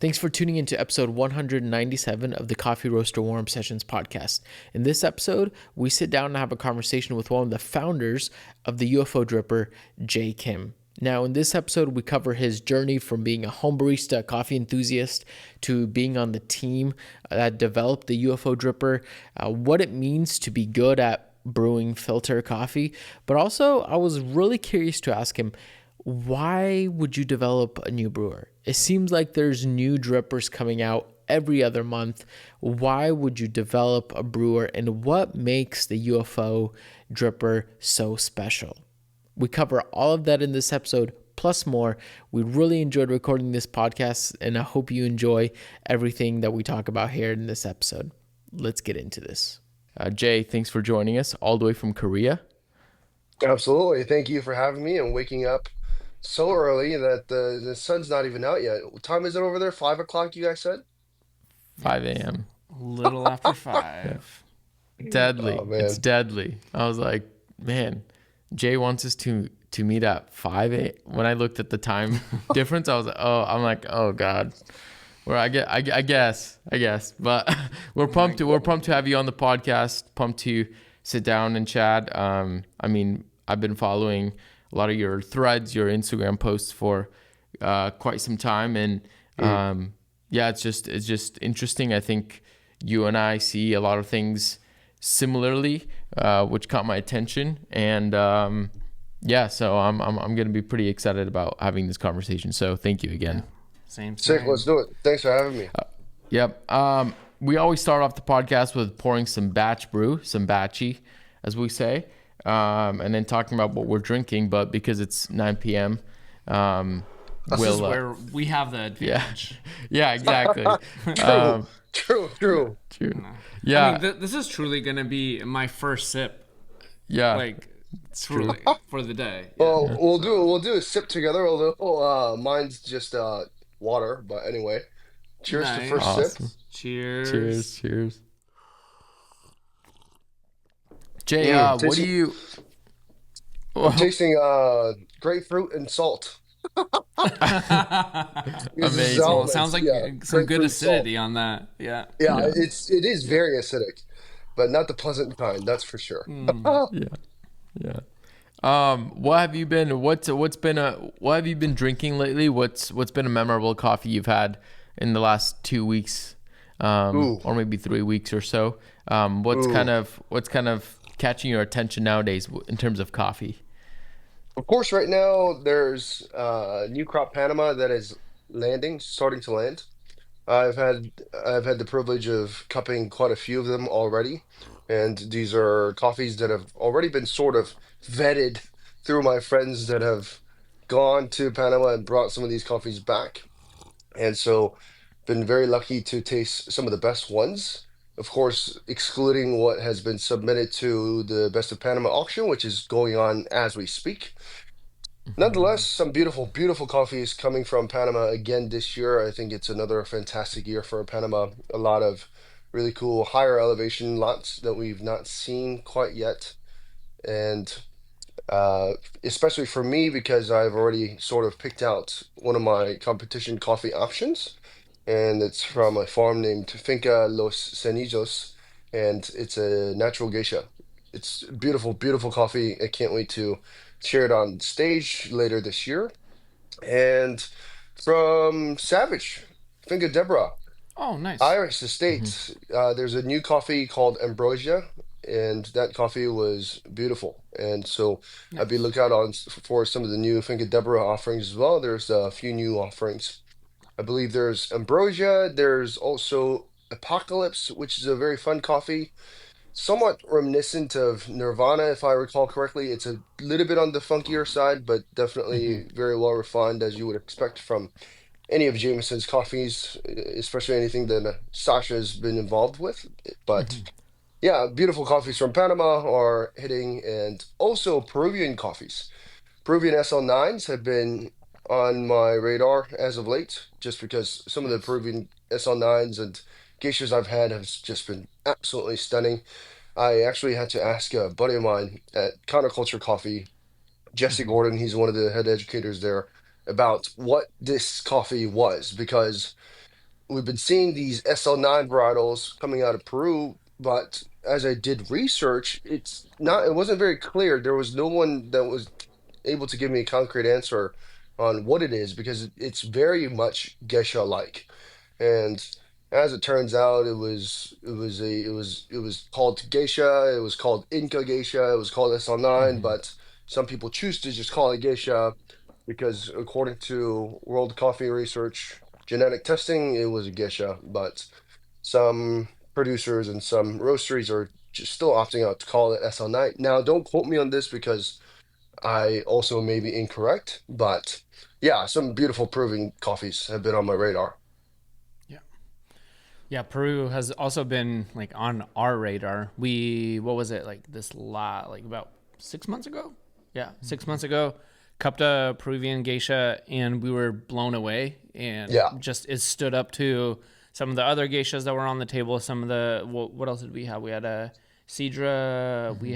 Thanks for tuning into episode 197 of the Coffee Roaster Warm Sessions podcast. In this episode, we sit down and have a conversation with one of the founders of the UFO Dripper, Jay Kim. Now, in this episode, we cover his journey from being a home barista, coffee enthusiast, to being on the team that developed the UFO Dripper, what it means to be good at brewing filter coffee. But also, I was really curious to ask him, why would you develop a new brewer? It seems like there's new drippers coming out every other month. Why would you develop a brewer, and what makes the UFO Dripper so special? We cover all of that in this episode, plus more. We really enjoyed recording this podcast, and I hope you enjoy everything that we talk about here in this episode. Let's get into this. Jay, thanks for joining us all the way from Korea. Absolutely. Thank you for having me and waking up so early that the sun's not even out yet. What time is it over there? 5 o'clock, you guys said? 5 a.m. A little after Yeah. 5. Deadly. Oh, It's man. deadly. I was like, man, Jay wants us to meet at 5 a.m. When I looked at the time difference, I was like, oh God. Well, I guess, but we're pumped to have you on the podcast. Pumped to sit down and chat. I've been following a lot of your threads, your Instagram posts for quite some time, and it's just interesting. I think you and I see a lot of things similarly, which caught my attention, and so I'm gonna be pretty excited about having this conversation. So thank you again. Same, Sick. same. Let's do it. Thanks for having me. Yep. We always start off the podcast with pouring some batch brew, some batchy, as we say, and then talking about what we're drinking. But because it's 9 p.m., This is where we have the yeah, advantage. yeah, exactly. True. True. I Yeah, mean, this is truly going to be my first sip, yeah. like, truly, for the day. Yeah. Well, we'll do a sip together. Although mine's just water. But anyway, cheers to first Nice. sip. Awesome. Cheers. Cheers. Jay, what do Tasting, you? I'm tasting grapefruit and salt. This is Amazing. Well, it sounds elements. like Yeah, some good grapefruit salt. acidity on that. Yeah. Yeah, Yeah, it is very acidic, but not the pleasant kind. That's for sure. Mm. yeah, yeah. What have you been? What have you been drinking lately? What's been a memorable coffee you've had in the last 2 weeks, Ooh, or maybe 3 weeks or so? ooh. What's kind of catching your attention nowadays in terms of coffee? Of course, right now there's new crop Panama that is starting to land. I've had the privilege of cupping quite a few of them already, and these are coffees that have already been sort of vetted through my friends that have gone to Panama and brought some of these coffees back. And so been very lucky to taste some of the best ones. Of course, excluding what has been submitted to the Best of Panama auction, which is going on as we speak. Nonetheless, some beautiful, beautiful coffees coming from Panama again this year. I think it's another fantastic year for Panama. A lot of really cool higher elevation lots that we've not seen quite yet. And uh, especially for me, because I've already sort of picked out one of my competition coffee options, and it's from a farm named Finca Los Cenillos, and it's a natural geisha. It's beautiful, beautiful coffee. I can't wait to share it on stage later this year. And from Savage, Finca Deborah, Oh, nice. Irish Hmm. Estates, there's a new coffee called Ambrosia, and that coffee was beautiful. And so I'd be Nice. lookout for some of the new Finca Deborah offerings as well. There's a few new offerings. I believe there's Ambrosia. There's also Apocalypse, which is a very fun coffee, somewhat reminiscent of Nirvana, if I recall correctly. It's a little bit on the funkier side, but Hmm. definitely very well refined, as you would expect from any of Jameson's coffees, especially anything that Sasha's been involved with. But Hmm. yeah, beautiful coffees from Panama are hitting, and also Peruvian coffees. Peruvian SL9s have been on my radar as of late, just because some of the Nice. Peruvian SL9s and geishas I've had have just been absolutely stunning. I actually had to ask a buddy of mine at Counterculture Coffee, Jesse Hmm. Gordon, he's one of the head educators there, about what this coffee was, because we've been seeing these SL9 varietals coming out of Peru, but as I did research, it wasn't very clear. There was no one that was able to give me a concrete answer on what it is because it's very much geisha-like. And as it turns out, it was called geisha, it was called Inca geisha, it was called SL9, Hmm. but some people choose to just call it geisha because according to World Coffee Research genetic testing, it was a geisha, but some producers and some roasteries are just still opting out to call it SL9. Now, don't quote me on this because I also may be incorrect, but yeah, some beautiful proving coffees have been on my radar. Yeah. Yeah, Peru has also been like on our radar. What was it like like about 6 months ago? Yeah, 6 months ago, cupped a Peruvian geisha and we were blown away and Yeah. just it stood up to some of the other geishas that were on the table. Some of the what else did we have? We had a Cedra. We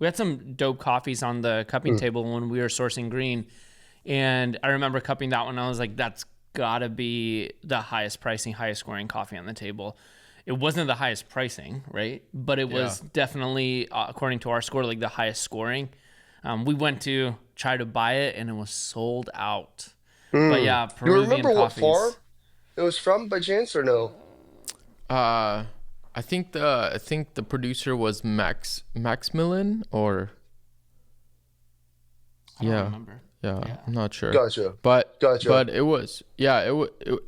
had some dope coffees on the cupping Mm. table when we were sourcing green. And I remember cupping that one. I was like, that's gotta be the highest pricing, highest scoring coffee on the table. It wasn't the highest pricing, right? But it Yeah. was definitely, according to our score, like the highest scoring. We went to try to buy it and it was sold out. But Mm. yeah, Do you Peruvian remember what farm coffees. it was from by chance or no? Uh, I think the producer was Maximilian or I don't yeah, remember. yeah, Yeah. I'm not sure, Gotcha. but Gotcha. it was yeah,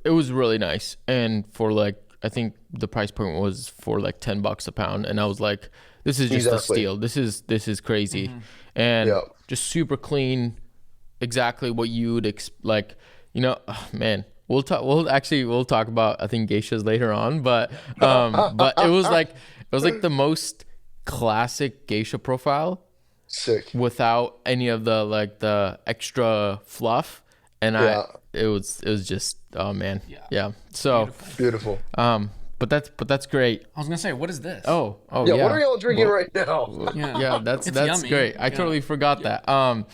it was really nice, and for like I think the price point was for like $10 a pound, and I was like, this is just a Exactly. steal. This is crazy, Mm-hmm. and Yeah. just super clean, exactly what you would like. Man, we'll talk about I think geishas later on, but it was like the most classic geisha profile Sick. without any of the like the extra fluff, and Yeah. it was just, oh man, Yeah. yeah. So Beautiful. Beautiful. but that's great. I was going to say, what is this? Oh Yeah, what are yeah. y'all drinking Well, right now? Yeah. yeah, that's It's that's yummy. great. I Yeah. totally forgot Yeah. that.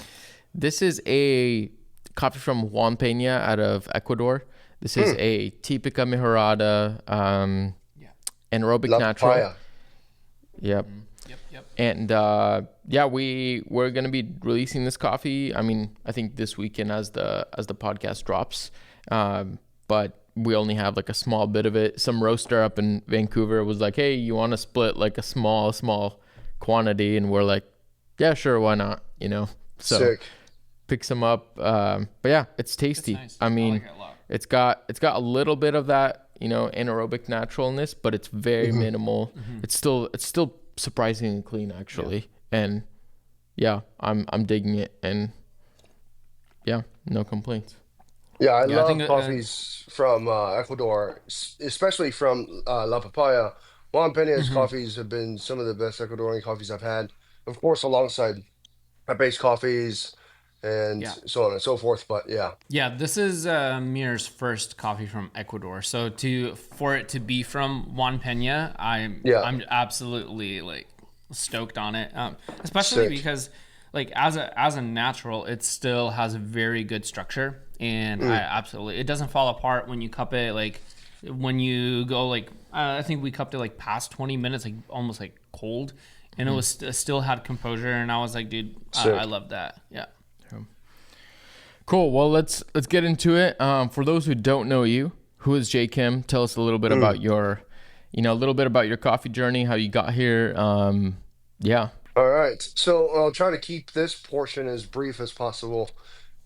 This is a coffee from Juan Peña out of Ecuador. This is Mm, a Típica Mejorada, Yeah. anaerobic La natural. papaya. Yep. Mm-hmm. Yep. Yep. And yeah, we're gonna be releasing this coffee. I mean, I think this weekend as the podcast drops. But we only have like a small bit of it. Some roaster up in Vancouver was like, "Hey, you want to split like a small quantity?" And we're like, "Yeah, sure, why not?" So Sick. pick some up. But yeah, it's It's tasty. nice. I I like mean, it a lot. it's got a little bit of that, anaerobic naturalness, but it's very Hmm. minimal. Mm-hmm. It's still surprisingly clean actually, and yeah, I'm digging it, and yeah, no complaints. Yeah, I Yeah, I think love coffees from Ecuador, especially from La Papaya. Juan Peña's mhm. coffees have been some of the best Ecuadorian coffees I've had. Of course, alongside base coffees and Yeah. so on and so forth. But yeah, Yeah, this is Mir's first coffee from Ecuador. So for it to be from Juan Peña, yeah, I'm absolutely like stoked on it. Especially sick. because like as a natural, it still has a very good structure, and I Mm, absolutely it doesn't fall apart when you cup it. Like when you go like I think we cupped it like past 20 minutes, like almost like cold, and it was still had composure, and I was like, dude, I sick. love that. Yeah. Cool. Well, let's get into it. For those who don't know you, who is J Kim? Tell us a little bit Mm. about a little bit about your coffee journey, how you got here. Yeah. All right. So I'll try to keep this portion as brief as possible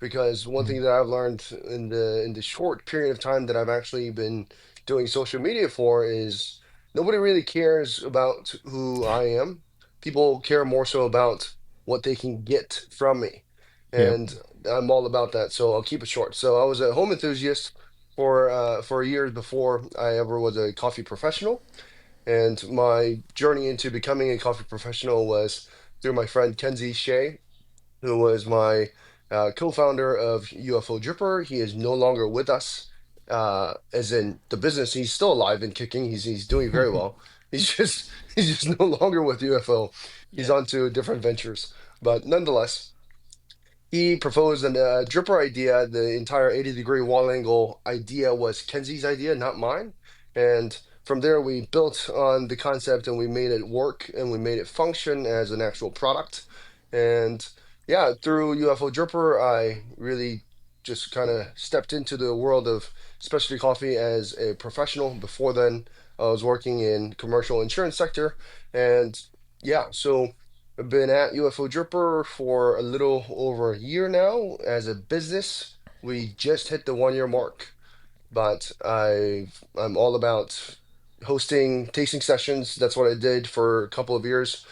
because one thing that I've learned in the short period of time that I've actually been doing social media for is nobody really cares about who I am. People care more so about what they can get from me. Yep. And I'm all about that. So I'll keep it short. So I was a home enthusiast for years before I ever was a coffee professional. And my journey into becoming a coffee professional was through my friend Kenzie Shea, who was my co-founder of UFO Dripper. He is no longer with us, as in the business. He's still alive and kicking. He's doing very well. He's just no longer with UFO. He's Yeah. on to different ventures. But nonetheless, He proposed a dripper idea. The entire 80-degree wall angle idea was Kenzie's idea, not mine. And from there, we built on the concept and we made it work and we made it function as an actual product. And yeah, through UFO Dripper, I really just kind of stepped into the world of specialty coffee as a professional. Before then, I was working in commercial insurance sector. And yeah, so I've been at UFO Dripper for a little over a year now. As a business, we just hit the 1 year mark, but I'm all about hosting tasting sessions. That's what I did for a couple of years,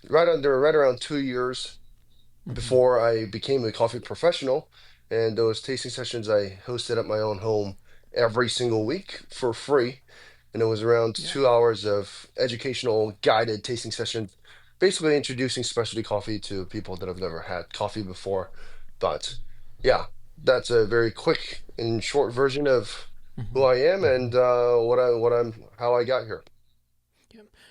right around 2 years Mm-hmm. before I became a coffee professional. And those tasting sessions I hosted at my own home every single week for free. And it was around Yeah. 2 hours of educational guided tasting sessions, basically introducing specialty coffee to people that have never had coffee before. But yeah, that's a very quick and short version of who Mm-hmm. I am and how I got here.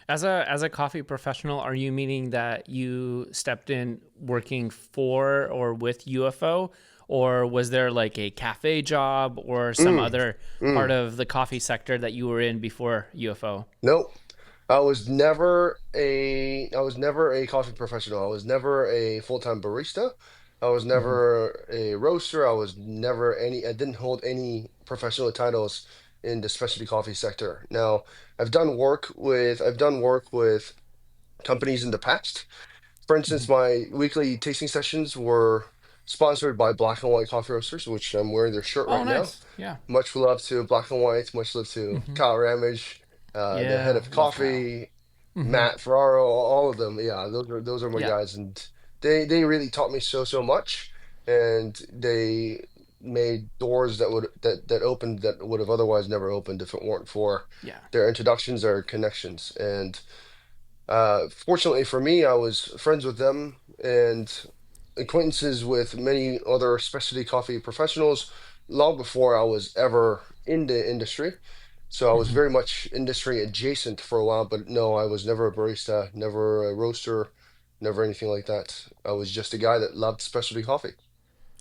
As a coffee professional, are you meaning that you stepped in working for or with UFO, or was there like a cafe job or some Mm, other part mm. of the coffee sector that you were in before UFO? Nope. I was never a coffee professional. I was never a full-time barista. I was Mm-hmm. never a roaster. I didn't hold any professional titles in the specialty coffee sector. Now, I've done work with companies in the past. For Mm-hmm. instance, my weekly tasting sessions were sponsored by Black and White Coffee Roasters, which I'm wearing their shirt Oh, right now. nice. Yeah. Much love to Black and White. Much love to Mm-hmm. Kyle Ramage, the head Yeah. of Love Kyle. coffee, Mm-hmm. Matt Ferraro, all of them. Yeah, those are my Yeah. guys, and they really taught me so much, and they made doors that opened that would have otherwise never opened if it weren't for Yeah. their introductions or connections. And fortunately for me, I was friends with them and acquaintances with many other specialty coffee professionals long before I was ever in the industry. So I was Mm-hmm. very much industry adjacent for a while, but no, I was never a barista, never a roaster, never anything like that. I was just a guy that loved specialty coffee,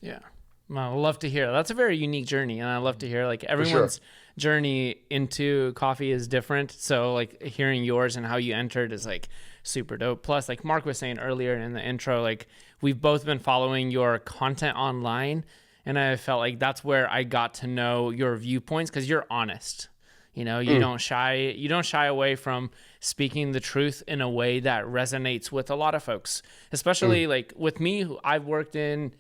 Yeah. Well, I love to hear. That's a very unique journey, and I love to hear like for sure. everyone's journey into coffee is different. So like hearing yours and how you entered is like super dope. Plus, like Mark was saying earlier in the intro, like we've both been following your content online, and I felt like that's where I got to know your viewpoints because you're honest. You know, Mm, you don't shy away from speaking the truth in a way that resonates with a lot of folks. mm, Especially like with me, who I've worked in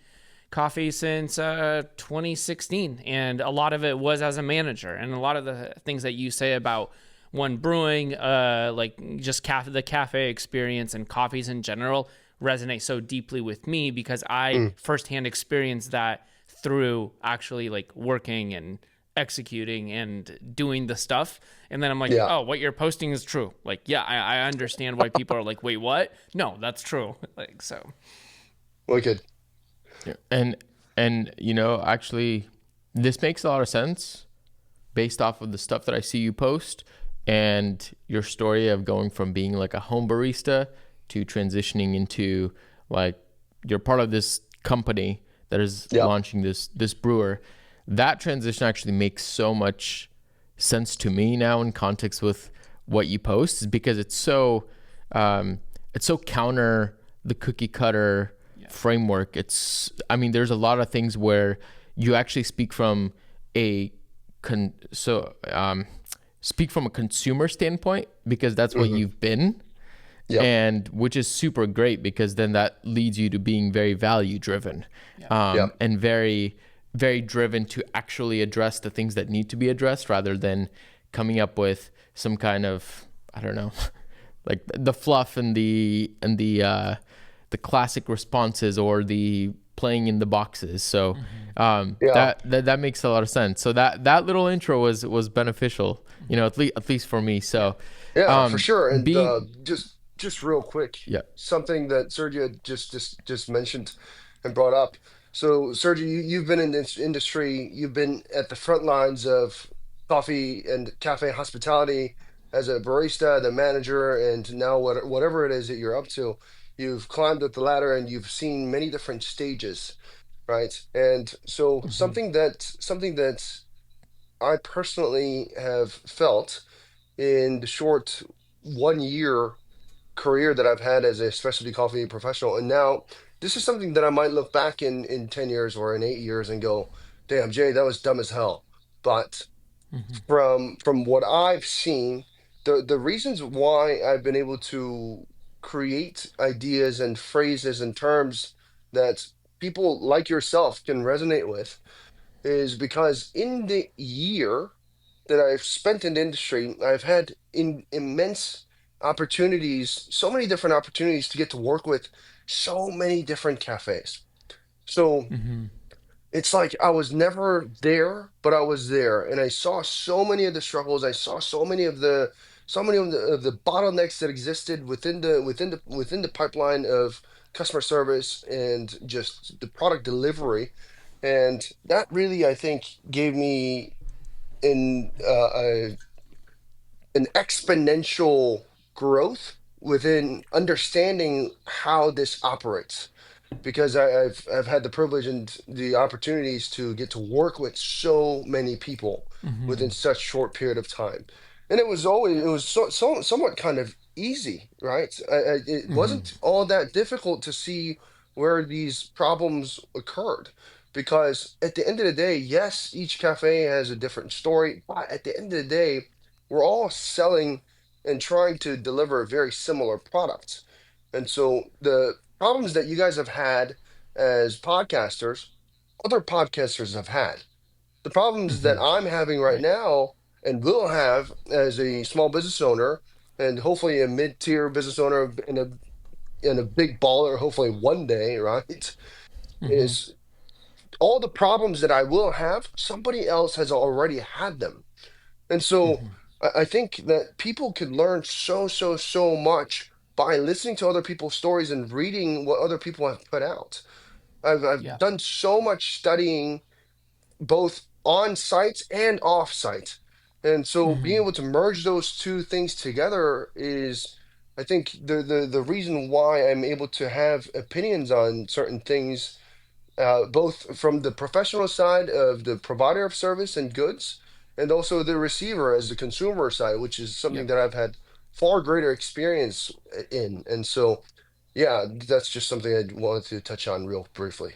coffee since 2016, and a lot of it was as a manager. And a lot of the things that you say about one brewing, like just the cafe experience and coffees in general, resonate so deeply with me because I mm. firsthand experienced that through actually like working and executing and doing the stuff. And then I'm like, Yeah, oh, what you're posting is true. Like, yeah, I understand why people are like, wait, what? No, that's true. Like, so wicked. Yeah. And actually, this makes a lot of sense based off of the stuff that I see you post and your story of going from being like a home barista to transitioning into like you're part of this company that is Yeah, launching this brewer. That transition actually makes so much sense to me now in context with what you post, is because it's so counter the cookie cutter yeah. framework. I mean, there's a lot of things where you actually a con, so speak from a consumer standpoint because that's what hmm, you've been, yep, and which is super great because then that leads you to being very value driven, Yeah. yep, and very very driven to actually address the things that need to be addressed rather than coming up with some kind of, I don't know, like the fluff and the classic responses or the playing in the boxes. So Mm-hmm. yeah, that makes a lot of sense. So that little intro was beneficial, at least for me. Yeah. So yeah, for sure. And being just real quick, yeah. something that Sergio just mentioned and brought up. So, Sergio, you've been in this industry. You've been at the front lines of coffee and cafe hospitality as a barista, the manager, and now whatever it is that you're up to. you've climbed up the ladder and you've seen many different stages, right? And so Hmm. something that I personally have felt in the short 1 year career that I've had as a specialty coffee professional. And now this is something that I might look back in 10 years or in 8 years and go, damn, Jay, that was dumb as hell. But Hmm. from what I've seen, the reasons why I've been able to create ideas and phrases and terms that people like yourself can resonate with is because in the year that I've spent in the industry, I've had immense opportunities, so many different opportunities to get to work with so many different cafes. So Hmm. it's like I was never there, but I was there, and I saw so many of the struggles. I saw so many of the bottlenecks that existed within the pipeline of customer service and just the product delivery, and that really, I think, gave me an an exponential growth within understanding how this operates because I've had the privilege and the opportunities to get to work with so many people Hmm. within such short period of time, and it was somewhat kind of easy, right? It Hmm. wasn't all that difficult to see where these problems occurred, because at the end of the day, yes, each cafe has a different story, but at the end of the day, we're all selling and trying to deliver very similar products. And so the problems that you guys have had as podcasters, other podcasters have had. The problems Hmm. that I'm having right Right. now and will have as a small business owner and hopefully a mid-tier business owner in a big baller, hopefully one day, right? Hmm. Is all the problems that I will have, somebody else has already had them. And so Hmm. I think that people could learn so much by listening to other people's stories and reading what other people have put out. I've Yeah. done so much studying both on site and off site. And so being Hmm. able to merge those two things together is, I think, the reason why I'm able to have opinions on certain things, both from the professional side of the provider of service and goods, and also the receiver as the consumer side, which is something Yep. that I've had far greater experience in. And so, yeah, that's just something I wanted to touch on real briefly.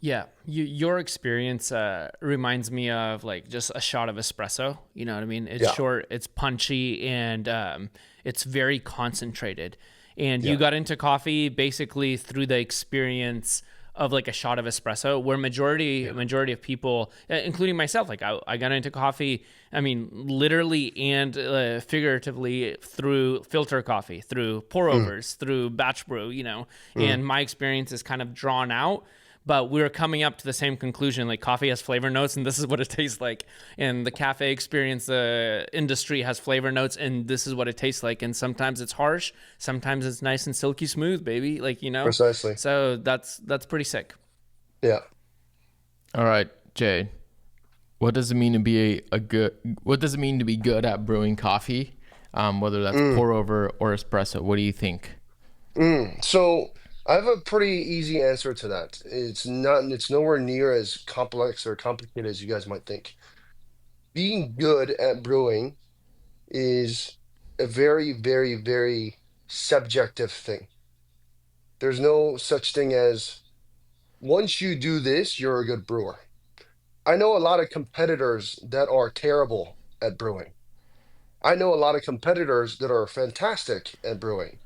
Yeah, your experience reminds me of like just a shot of espresso. You know what I mean? It's Yeah, short, it's punchy, and it's very concentrated. And you yeah, got into coffee basically through the experience of like a shot of espresso, where yeah. majority of people, including myself, like I got into coffee. I mean, literally and figuratively through filter coffee, through pour Mm, overs, through batch brew. mm, And my experience is kind of drawn out, but we were coming up to the same conclusion. Like, coffee has flavor notes and this is what it tastes like, and the cafe experience, the industry has flavor notes and this is what it tastes like. And sometimes it's harsh, sometimes it's nice and silky smooth, baby, precisely. so that's pretty sick. Yeah. All right, Jay. What does it mean to be a good? What does it mean to be good at brewing coffee? Whether that's Mm, pour over or espresso. What do you think? So I have a pretty easy answer to that. It's nowhere near as complex or complicated as you guys might think. Being good at brewing is a very subjective thing. There's no such thing as once you do this, you're a good brewer. I know a lot of competitors that are terrible at brewing. I know a lot of competitors that are fantastic at brewing.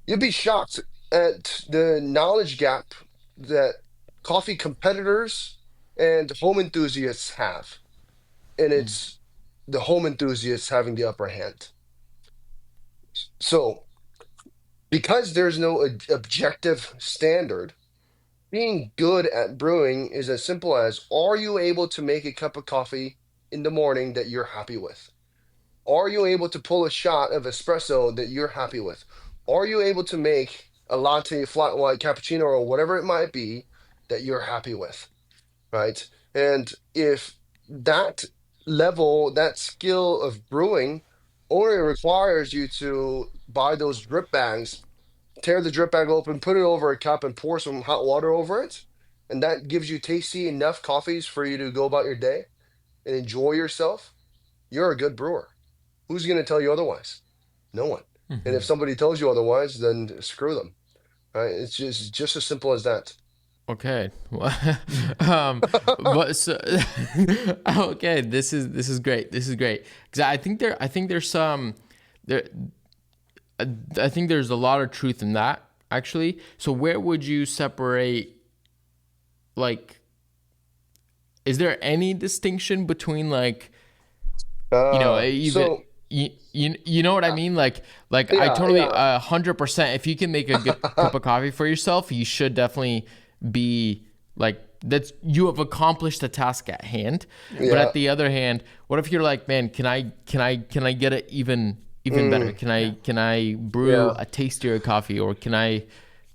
You'd be shocked at the knowledge gap that coffee competitors and home enthusiasts have. And it's the home enthusiasts having the upper hand. So, because there's no objective standard, being good at brewing is as simple as, are you able to make a cup of coffee in the morning that you're happy with? Are you able to pull a shot of espresso that you're happy with? Are you able to make a latte, flat white, cappuccino, or whatever it might be that you're happy with? Right? And if that level, that skill of brewing only requires you to buy those drip bags tear the drip bag open, put it over a cup, and pour some hot water over it, and that gives you tasty enough coffees for you to go about your day and enjoy yourself, you're a good brewer. Who's going to tell you otherwise? No one. And if Hmm. somebody tells you otherwise, then screw them. Right? It's just as simple as that. Okay. But so, okay, this is great. This is great because I think there's some there. I think there's a lot of truth in that actually. So where would you separate, like, is there any distinction between, like, even So you know what I uh, mean? Like I yeah, totally yeah, 100%. If you can make a good cup of coffee for yourself, you should definitely be like, that's, you have accomplished the task at hand. Yeah. But yeah. at the other hand, what if you're like, man, can I get it even better? Mm, Yeah. Can I brew yeah, a tastier coffee, or can I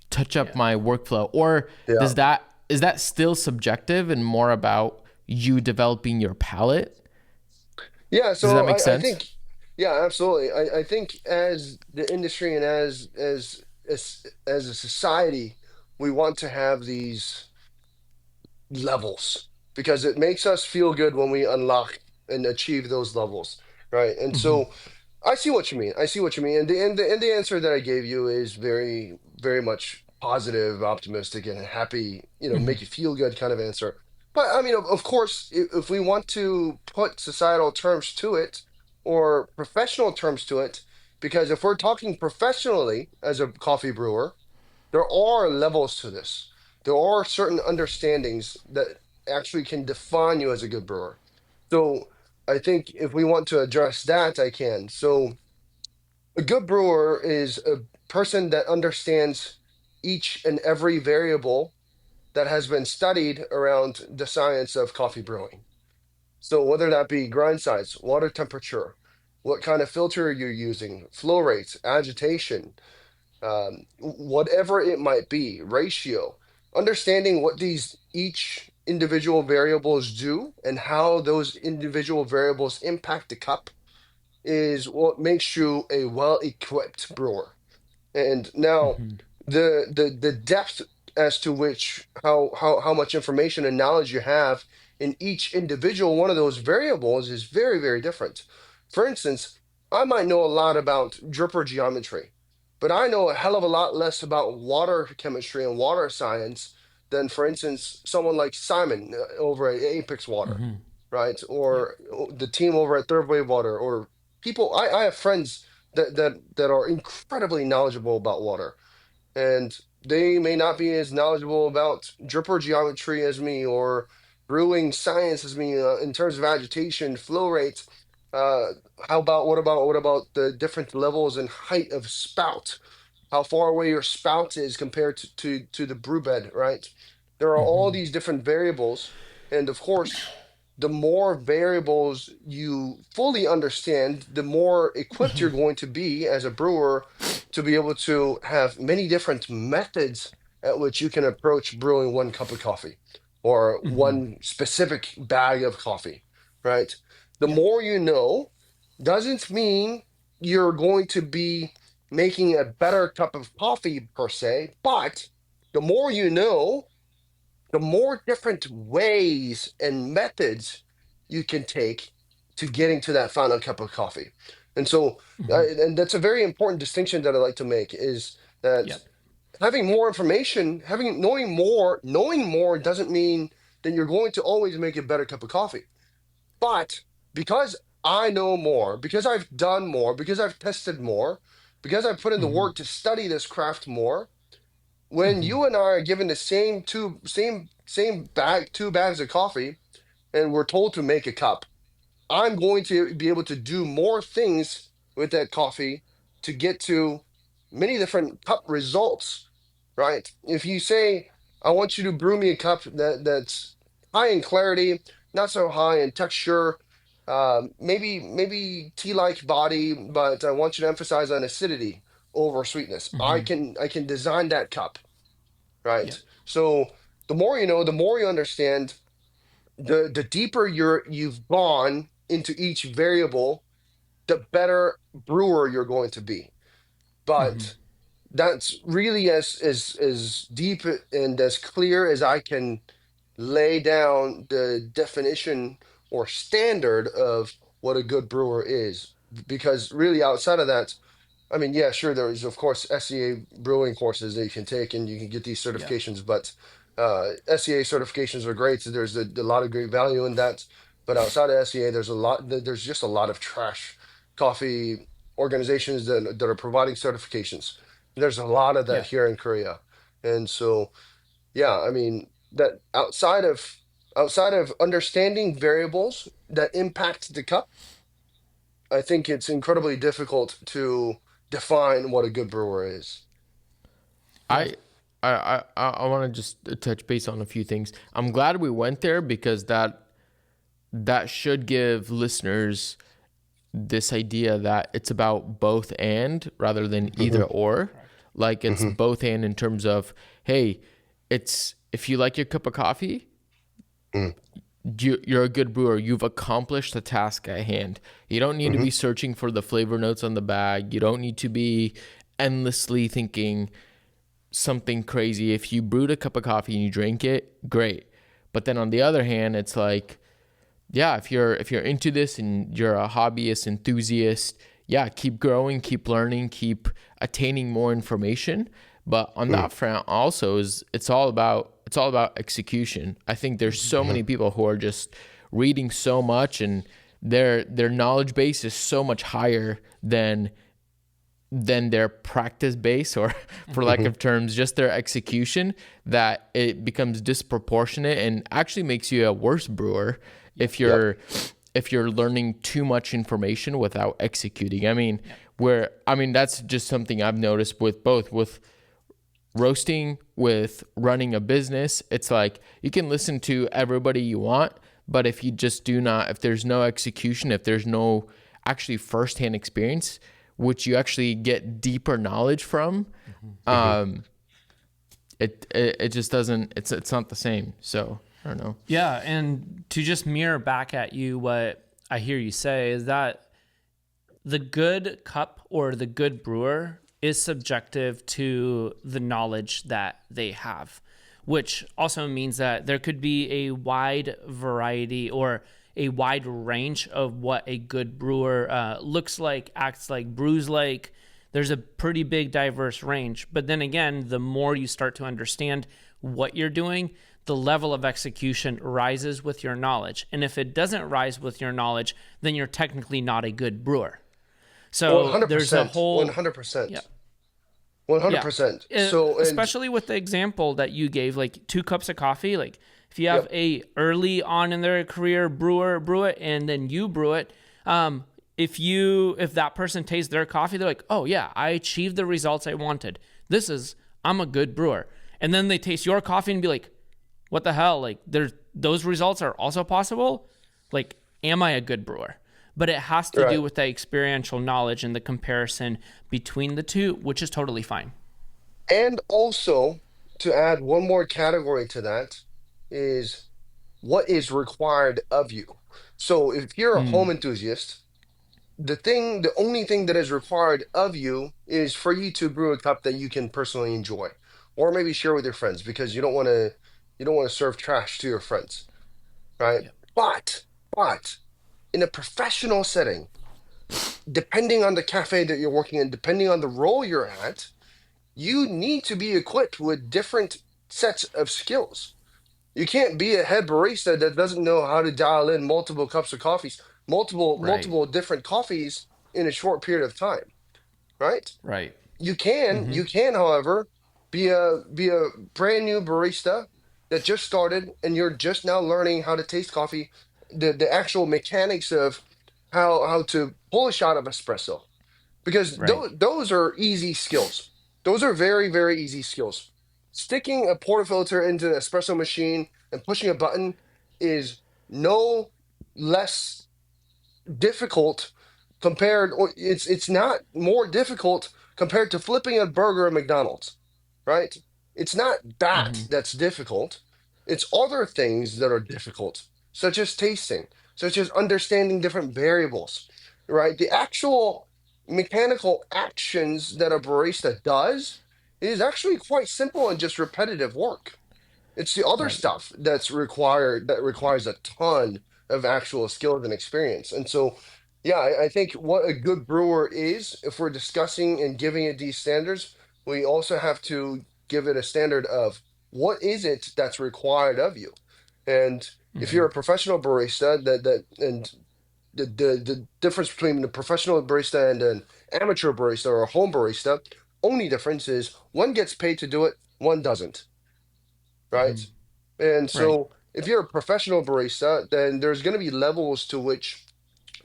touch up Yeah. my workflow? Or yeah. is that still subjective and more about you developing your palate? Yeah, Does that so make I sense? think, yeah, absolutely. I think as the industry and as a society, we want to have these levels because it makes us feel good when we unlock and achieve those levels, right? And Hmm. so I see what you mean. I see what you mean. And the answer that I gave you is very, very much positive, optimistic, and happy, Hmm. make you feel good kind of answer. But I mean, of course, if we want to put societal terms to it or professional terms to it, because if we're talking professionally as a coffee brewer, there are levels to this. There are certain understandings that actually can define you as a good brewer. So I think if we want to address that, I can. So a good brewer is a person that understands each and every variable that has been studied around the science of coffee brewing. So whether that be grind size, water temperature, what kind of filter you're using, flow rates, agitation, whatever it might be, ratio, understanding what these each individual variables do and how those individual variables impact the cup is what makes you a well-equipped brewer. And now Hmm. the depth as to which how much information and knowledge you have in each individual one of those variables is very, very different. For instance, I might know a lot about dripper geometry, but I know a hell of a lot less about water chemistry and water science than, for instance, someone like Simon over at Apex Water, Hmm. right? Yep. Or the team over at Third Wave Water, or people. I have friends that are incredibly knowledgeable about water, and they may not be as knowledgeable about dripper geometry as me or brewing science as me in terms of agitation, flow rates. Uh, what about the different levels and height of spout? How far away your spout is compared to the brew bed, right? There are all Hmm. these different variables, and of course, the more variables you fully understand, the more equipped you're going to be as a brewer to be able to have many different methods at which you can approach brewing one cup of coffee or Hmm. one specific bag of coffee, right? The Yep. more you know doesn't mean you're going to be making a better cup of coffee per se, but the more you know, the more different ways and methods you can take to getting to that final cup of coffee. And so, Hmm. and that's a very important distinction that I like to make is that Yep. having more information, knowing more doesn't mean that you're going to always make a better cup of coffee. But because I know more, because I've done more, because I've tested more, because I've put in the Hmm. work to study this craft more, when Hmm. you and I are given the same bag, two bags of coffee, and we're told to make a cup, I'm going to be able to do more things with that coffee to get to many different cup results, right? If you say, I want you to brew me a cup that's high in clarity, not so high in texture, maybe tea-like body, but I want you to emphasize on acidity over sweetness. I Hmm. can I can design that cup, right? Yep. So the more you know, the more you understand, the deeper you've gone into each variable, the better brewer you're going to be. Hmm. But that's really as deep and as clear as I can lay down the definition or standard of what a good brewer is. Because really, outside of that, I mean, yeah, sure, there's of course SCA brewing courses that you can take and you can get these Yeah. certifications, but SCA certifications are great. So there's a lot of great value in that. But outside of SCA, there's just a lot of trash coffee organizations that are providing certifications. There's a lot of that Yeah. here in Korea. And so, yeah, I mean, that outside of understanding variables that impact the cup, I think it's incredibly difficult to define what a good brewer is. Yeah. I want to just touch base on a few things. I'm glad we went there because that should give listeners this idea that it's about both and rather than either Hmm. or. Correct. Like it's Hmm. both and in terms of, hey, it's if you like your cup of coffee, you're a good brewer. You've accomplished the task at hand. You don't need to Hmm. be searching for the flavor notes on the bag. You don't need to be endlessly thinking something crazy. If you brewed a cup of coffee and you drink it, great. But then on the other hand, it's like, yeah, if you're into this and you're a hobbyist, enthusiast, yeah, keep growing, keep learning, keep attaining more information. But on that front also is it's all about execution. I think there's so Hmm. many people who are just reading so much and their knowledge base is so much higher than their practice base or for lack Hmm. of terms just their execution that it becomes disproportionate and actually makes you a worse brewer Yep. if Yep. you're learning too much information without executing. I mean, Yep. that's just something I've noticed with both with roasting, with running a business. It's like you can listen to everybody you want, but if there's no execution, if there's no actually firsthand experience, which you actually get deeper knowledge from, Hmm. um, it just doesn't. It's not the same. So I don't know. Yeah. And to just mirror back at you, what I hear you say is that the good cup or the good brewer is subjective to the knowledge that they have, which also means that there could be a wide variety or a wide range of what a good brewer looks like, acts like, brews like. There's a pretty big diverse range. But then again, the more you start to understand what you're doing, the level of execution rises with your knowledge. And if it doesn't rise with your knowledge, then you're technically not a good brewer. So there's a 100%. whole, yeah, 100%. yeah, 100%. So, and especially with the example that you gave, like 2 cups of coffee. Like if you have yep. a early on in their career brewer brew it, and then you brew it. If that person tastes their coffee, they're like, oh yeah, I achieved the results I wanted. I'm a good brewer. And then they taste your coffee and be like, what the hell? Like those results are also possible. Like, am I a good brewer? But it has to Right. do with the experiential knowledge and the comparison between the two, which is totally fine. And also, to add one more category to that is what is required of you. So if you're a home Mm, enthusiast, the only thing that is required of you is for you to brew a cup that you can personally enjoy, or maybe share with your friends because you don't want to serve trash to your friends, right? yeah. But in a professional setting, depending on the cafe that you're working in, depending on the role you're at, you need to be equipped with different sets of skills. You can't be a head barista that doesn't know how to dial in multiple cups of coffees, multiple Right. multiple different coffees in a short period of time, right? Right. You can, however, be a brand new barista that just started and you're just now learning how to taste coffee, the actual mechanics of how to pull a shot of espresso because Right. those are easy skills. Those are very, very easy skills. Sticking a portafilter into an espresso machine and pushing a button is no less difficult compared, or it's not more difficult compared to flipping a burger at McDonald's, right? It's not that Hmm. that's difficult. It's other things that are difficult, such as tasting, such as understanding different variables, right? The actual mechanical actions that a barista does is actually quite simple and just repetitive work. It's the other Right. stuff that requires a ton of actual skills and experience. And so, yeah, I think what a good brewer is, if we're discussing and giving it these standards, we also have to give it a standard of what is it that's required of you. And if Mm-hmm. you're a professional barista, and the difference between a professional barista and an amateur barista or a home barista, only difference is one gets paid to do it, one doesn't, Mm-hmm. right? And Right. so if you're a professional barista, then there's going to be levels to which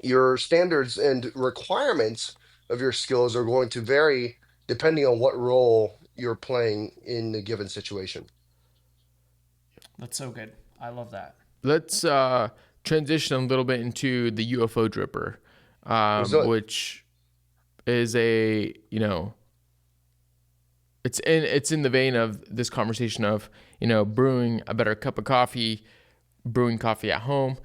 your standards and requirements of your skills are going to vary depending on what role you're playing in a given situation. That's so good. I love that. Let's transition a little bit into the UFO Dripper, So, which is a, it's in the vein of this conversation of, brewing a better cup of coffee, brewing coffee at home.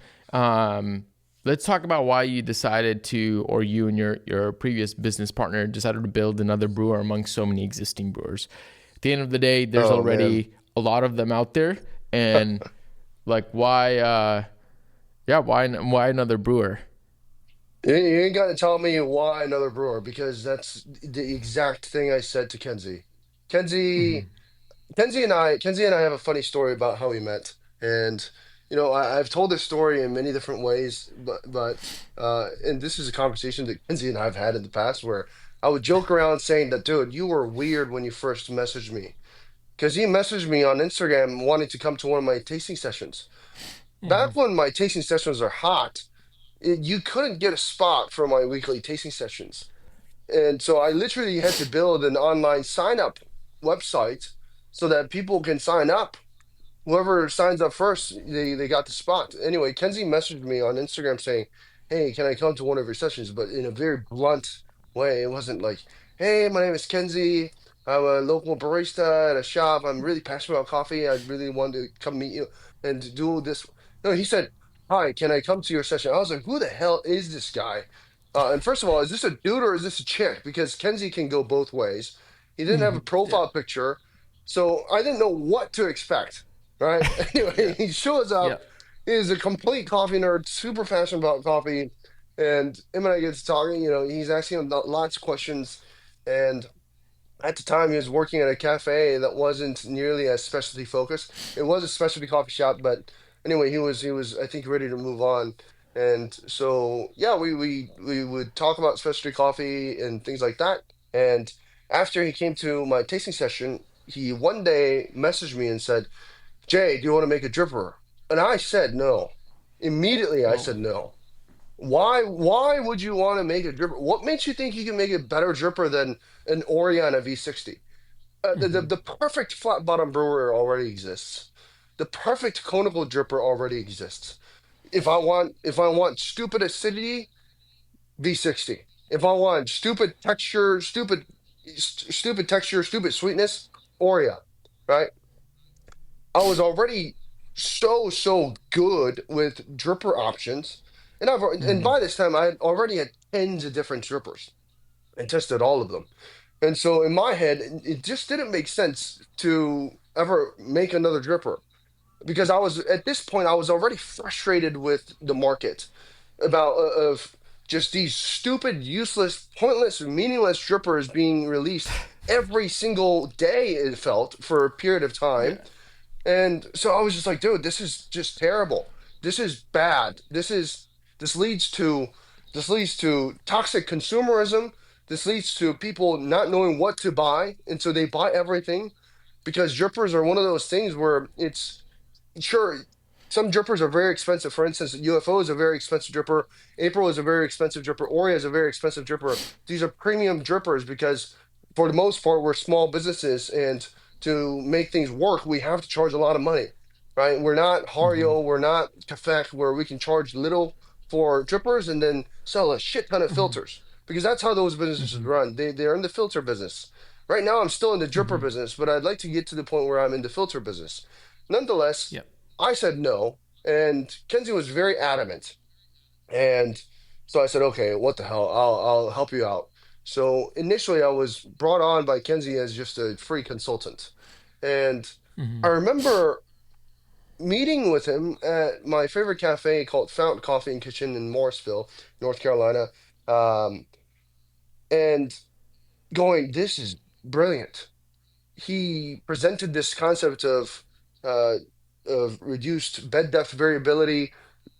Let's talk about why you decided to, or you and your previous business partner decided to build another brewer among so many existing brewers. At the end of the day, there's oh man, already a lot of them out there, and like why, yeah, why another brewer? you ain't got to tell me why another brewer, because that's the exact thing I said to Kenzie. Mm-hmm. Kenzie Kenzie and I have a funny story about how we met. And, I've told this story in many different ways, and this is a conversation that Kenzie and I have had in the past where I would joke around saying that, dude, you were weird when you first messaged me. Because he messaged me on Instagram wanting to come to one of my tasting sessions. Mm-hmm. Back when my tasting sessions are hot, you couldn't get a spot for my weekly tasting sessions. And so I literally had to build an online sign up website so that people can sign up. Whoever signs up first, they got the spot. Anyway, Kenzie messaged me on Instagram saying, "Hey, can I come to one of your sessions?" But in a very blunt way. It wasn't like, "Hey, my name is Kenzie. I'm a local barista at a shop. I'm really passionate about coffee. I really want to come meet you and do this." No, he said, "Hi, can I come to your session?" I was like, "Who the hell is this guy?" And first of all, is this a dude or is this a chick? Because Kenzie can go both ways. He didn't have Mm-hmm. a Yeah. profile picture, so I didn't know what to expect. Right? Anyway, Yeah. he shows Yeah. up. He's a complete coffee nerd, super passionate about coffee. And him and I get to talking. He's asking him lots of questions. And at the time, he was working at a cafe that wasn't nearly as specialty focused. It was a specialty coffee shop, but anyway, he was I think ready to move on. And so yeah, we would talk about specialty coffee and things like that. And after he came to my tasting session, he one day messaged me and said, "Jay, do you want to make a dripper?" And I said no. Immediately, I Oh. said no. Why would you want to make a dripper? What makes you think you can make a better dripper than an Orion V60? Mm-hmm. The perfect flat bottom brewer already exists. The perfect conical dripper already exists. If I want stupid acidity, V60. If I want stupid texture, stupid sweetness, Oreo, right? I was already so good with dripper options, and Mm-hmm. by this time I had already had tens of different drippers and tested all of them. And so in my head, it just didn't make sense to ever make another dripper because I was at this point I was already frustrated with the market about of just these stupid, useless, pointless, meaningless drippers being released every single day. It felt for a period of time, Yeah. and so I was just like, dude, this is just terrible. This is bad. This leads to this leads to toxic consumerism. This leads to people not knowing what to buy, and so they buy everything because drippers are one of those things where it's sure some drippers are very expensive. For instance, UFO is a very expensive dripper. April is a very expensive dripper. Oreo is a very expensive dripper. These are premium drippers because for the most part we're small businesses, and to make things work we have to charge a lot of money, right? We're not Mm-hmm. Hario, we're not Cafec where we can charge little for drippers and then sell a shit ton of Mm-hmm. filters, because that's how those businesses Mm-hmm. run. They're in the filter business. Right now I'm still in the dripper Mm-hmm. business, but I'd like to get to the point where I'm in the filter business. Nonetheless, Yep. I said no, and Kenzie was very adamant. And so I said, okay, what the hell? I'll help you out. So initially, I was brought on by Kenzie as just a free consultant, and I remember meeting with him at my favorite cafe called Fountain Coffee and Kitchen in Morrisville, North Carolina, um, and going, "This is brilliant." He presented this concept uh, of reduced bed depth variability,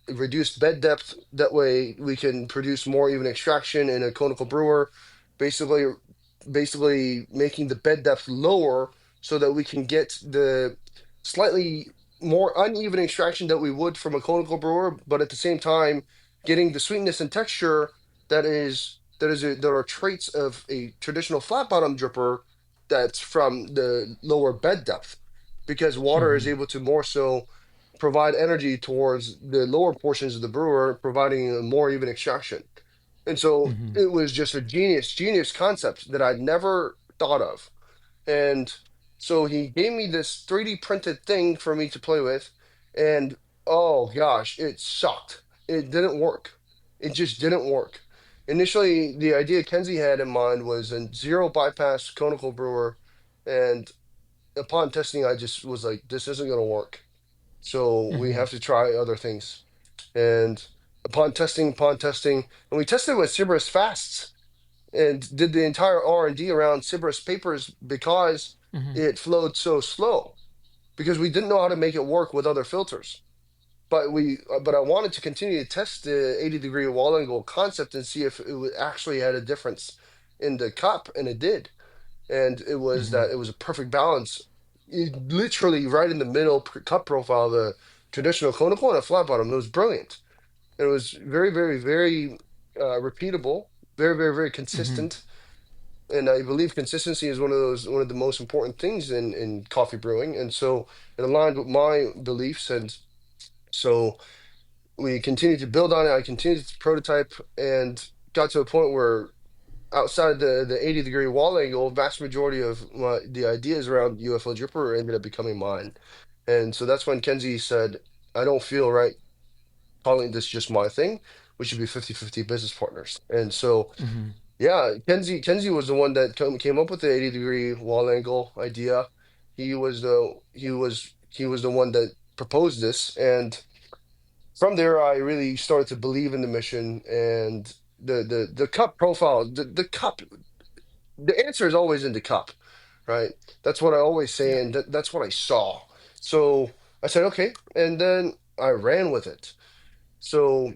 reduced bed depth. That way, we can produce more even extraction in a conical brewer. Basically, basically making the bed depth lower so that we can get the slightly more uneven extraction that we would from a conical brewer, but at the same time getting the sweetness and texture that are traits of a traditional flat bottom dripper that's from the lower bed depth, because water is able to more so provide energy towards the lower portions of the brewer, providing a more even extraction. And so it was just a genius concept that I'd never thought of. And so he gave me this 3D printed thing for me to play with. And oh gosh, it sucked. It didn't work. It just didn't work. Initially, the idea Kenzie had in mind was a zero bypass conical brewer. And upon testing, I just was like, this isn't going to work. So we have to try other things. And upon testing, and we tested with Sybaris fasts and did the entire R&D around Sybaris papers because it flowed so slow, because we didn't know how to make it work with other filters. But I wanted to continue to test the 80-degree wall angle concept and see if actually had a difference in the cup, and it did. And it was a perfect balance, literally right in the middle cup profile, the traditional conical and a flat bottom. It was brilliant. It was very repeatable, very consistent. And I believe consistency is one of the most important things in coffee brewing. And so it aligned with my beliefs. And so we continued to build on it. I continued to prototype and got to a point where outside the 80-degree wall angle, vast majority of the ideas around UFO Dripper ended up becoming mine. And so that's when Kenzie said, I don't feel right calling this just my thing. We should be 50-50 business partners. And so, yeah, Kenzie was the one that came up with the 80-degree wall angle idea. He was the one that proposed this. And from there, I really started to believe in the mission and the cup profile. The cup, the answer is always in the cup, right? That's what I always say, Yeah. and that's what I saw. So I said, okay, and then I ran with it. So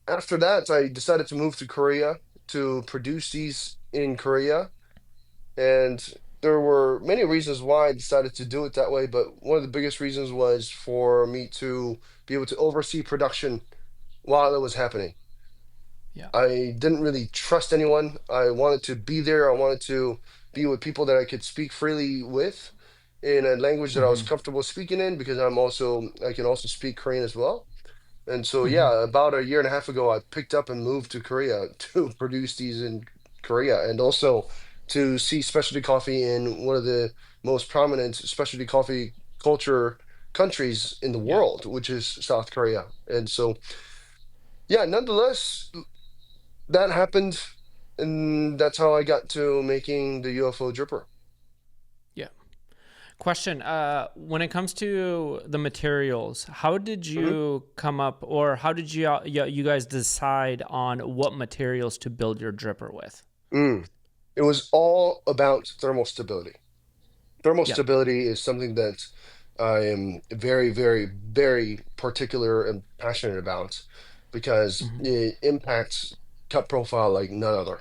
after that, I decided to move to Korea to produce these in Korea. And there were many reasons why I decided to do it that way, but one of the biggest reasons was for me to be able to oversee production while it was happening. Yeah. I didn't really trust anyone. I wanted to be there. I wanted to be with people that I could speak freely with in a language that I was comfortable speaking in, because I can also speak Korean as well. And so, yeah, about a year and a half ago, I picked up and moved to Korea to produce these in Korea, and also to see specialty coffee in one of the most prominent specialty coffee culture countries in the Yeah. world, which is South Korea. And so, yeah, nonetheless, that happened, and that's how I got to making the UFO Dripper. Yeah. Question. When it comes to the materials, how did Mhm. you come up, or how did you guys decide on what materials to build your dripper with? Mm. It was all about thermal stability. Thermal Yeah. stability is something that I am very particular and passionate about, because it impacts cut profile like none other.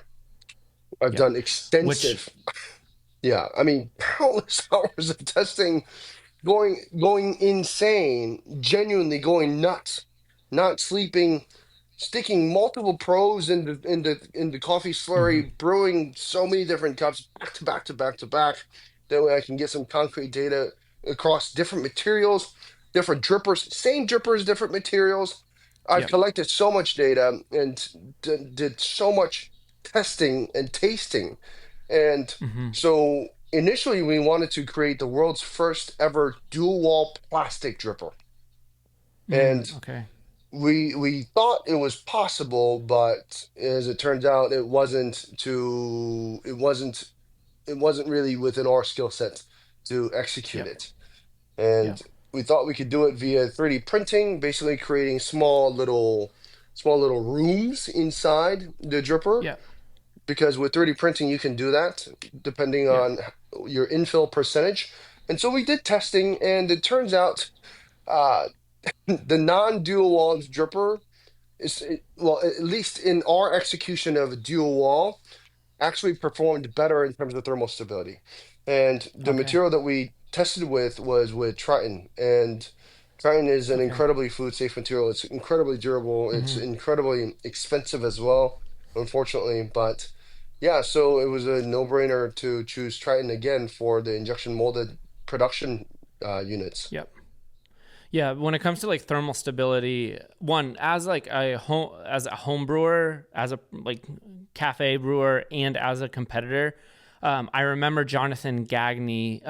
I've Yeah. done Which. extensive, yeah, I mean, countless hours of testing, going insane, genuinely going nuts, not sleeping, sticking multiple pros in the coffee slurry, brewing so many different cups back to back to back to back. That way I can get some concrete data across different materials, different drippers, same drippers, different materials. I've Yep. collected so much data and did so much testing and tasting. And so initially we wanted to create the world's first ever dual wall plastic dripper. And Okay. we thought it was possible, but as it turns out, it wasn't really within our skill set to execute Yep. it. And Yep. we thought we could do it via 3D printing, basically creating small little rooms inside the dripper. Yep. Because with 3D printing, you can do that depending Yep. on your infill percentage. And so we did testing, and it turns out uh, the non-dual wall dripper well, at least in our execution of a dual wall, actually performed better in terms of thermal stability. And the Okay. material that we tested with was with Triton. And Triton is an Okay. incredibly food safe material. It's incredibly durable. It's Mm-hmm. incredibly expensive as well, unfortunately. But yeah, so it was a no-brainer to choose Triton again for the injection molded production units. Yep. Yeah, when it comes to like thermal stability, one as a home brewer, as a like cafe brewer, and as a competitor, I remember Jonathan Gagney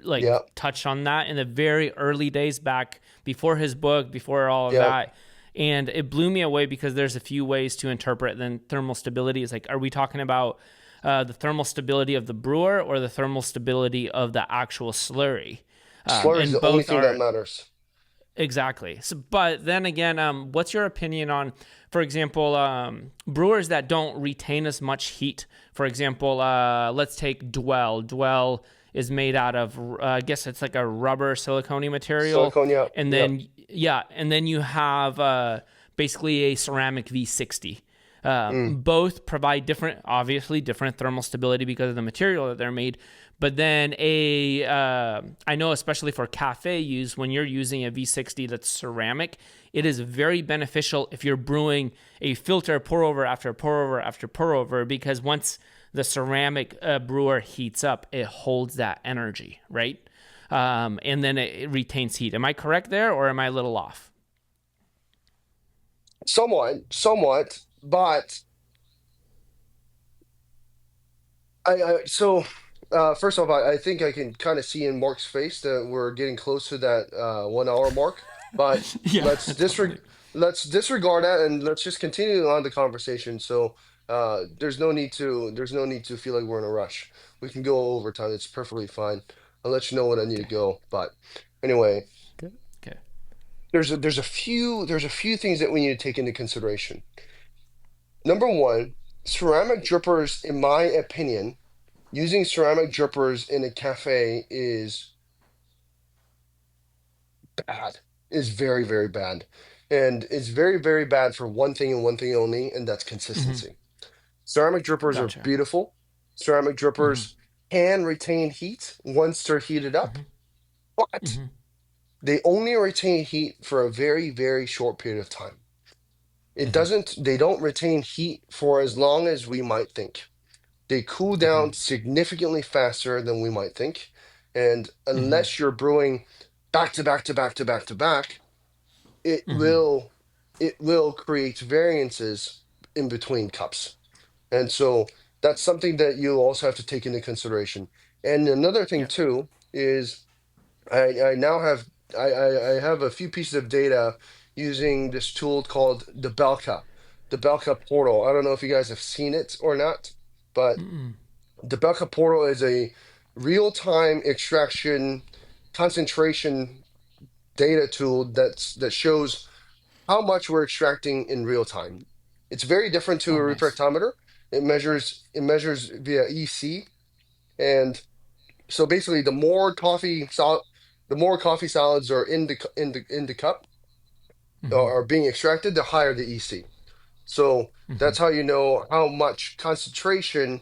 like Yeah, touched on that in the very early days back before his book, before all of yeah. that. And it blew me away because there's a few ways to interpret then thermal stability. Is like, are we talking about the thermal stability of the brewer or the thermal stability of the actual slurry? Slurry is And the only both thing that are matters. exactly. So, but then again, what's your opinion on, for example, brewers that don't retain as much heat? For example, let's take Dwell. Dwell is made out of, I guess it's like a rubber silicone material, Silicone, yeah, and yeah. then yeah, and then you have basically a ceramic V60. Mm, Both provide different, obviously different thermal stability because of the material that they're made. But then I know especially for cafe use, when you're using a V60 that's ceramic, it is very beneficial if you're brewing a filter pour over after pour over after pour over, because once the ceramic brewer heats up, it holds that energy, right? And then it retains heat. Am I correct there, or am I a little off? somewhat, but first off, I think I can kind of see in Mark's face that we're getting close to that 1 hour mark. But Yeah, let's totally. disregard that and let's just continue on the conversation. So there's no need to feel like we're in a rush. We can go overtime. It's perfectly fine. I'll let you know when I need to Okay. go. But anyway, Good. Okay. there's a few things that we need to take into consideration. Number one, ceramic drippers, in my opinion, using ceramic drippers in a cafe is bad. Is very, very bad. And it's very, very bad for one thing and one thing only, and that's Mm-hmm. consistency. Ceramic drippers are Gotcha. beautiful. Ceramic Mm-hmm. drippers can retain heat once they're heated up, Mm-hmm. but Mm-hmm. they only retain heat for a very, very short period of time. Mm-hmm. They don't retain heat for as long as we might think. They cool Okay. down significantly faster than we might think. And Mm-hmm. unless you're brewing back to back to back to back to back, it Mm-hmm. will it will create variances in between cups. And so that's something that you also have to take into consideration. And another thing Yep. too is I now have I have a few pieces of data using this tool called the Belka portal. I don't know if you guys have seen it or not, but Mm-mm. the Belka portal is a real-time extraction concentration data tool that shows how much we're extracting in real time. It's very different to Oh, a nice. refractometer. It measures via EC, and so basically the more coffee solids are in the cup Mm-hmm. or are being extracted, the higher the EC. So Mm-hmm. that's how you know how much concentration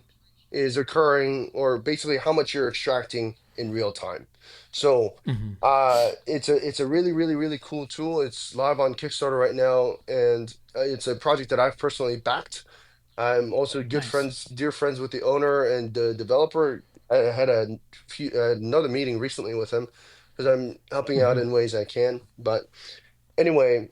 is occurring, or basically how much you're extracting in real time. So Mm-hmm. it's a really, really, really cool tool. It's live on Kickstarter right now, and it's a project that I've personally backed. I'm also Nice. dear friends with the owner and the developer. I had another meeting recently with him because I'm helping out Mm-hmm. in ways I can. But anyway,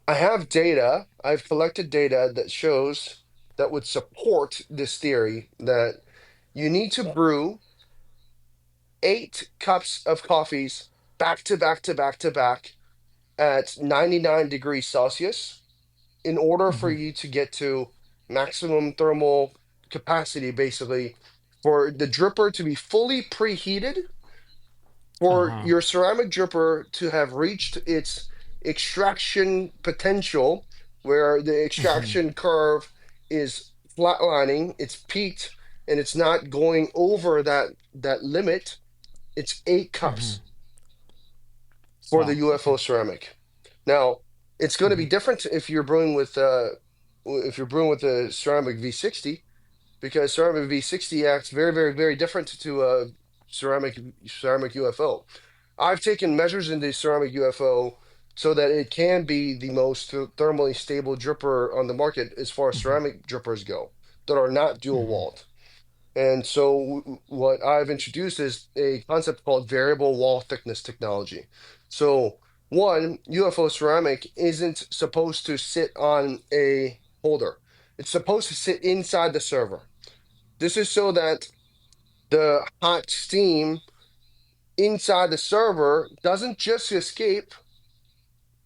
I have data. I've collected data that shows that would support this theory that you need to brew 8 cups of coffees back to back to back to back at 99 degrees Celsius in order for Mm-hmm. you to get to maximum thermal capacity, basically, for the dripper to be fully preheated, for Uh-huh. your ceramic dripper to have reached its extraction potential, where the Mm-hmm. extraction curve is flatlining, it's peaked, and it's not going over that limit. It's 8 cups Mm-hmm. for the Wow. UFO Okay. ceramic. Now, it's going to Mm-hmm. be different if you're brewing with a ceramic V60, because ceramic V60 acts very, very, very different to a ceramic UFO. I've taken measures in the ceramic UFO so that it can be the most thermally stable dripper on the market as far as Mm-hmm. ceramic drippers go that are not dual Mm-hmm. walled. And so what I've introduced is a concept called variable wall thickness technology. So one, UFO ceramic isn't supposed to sit on a holder. It's supposed to sit inside the server. This is so that the hot steam inside the server doesn't just escape,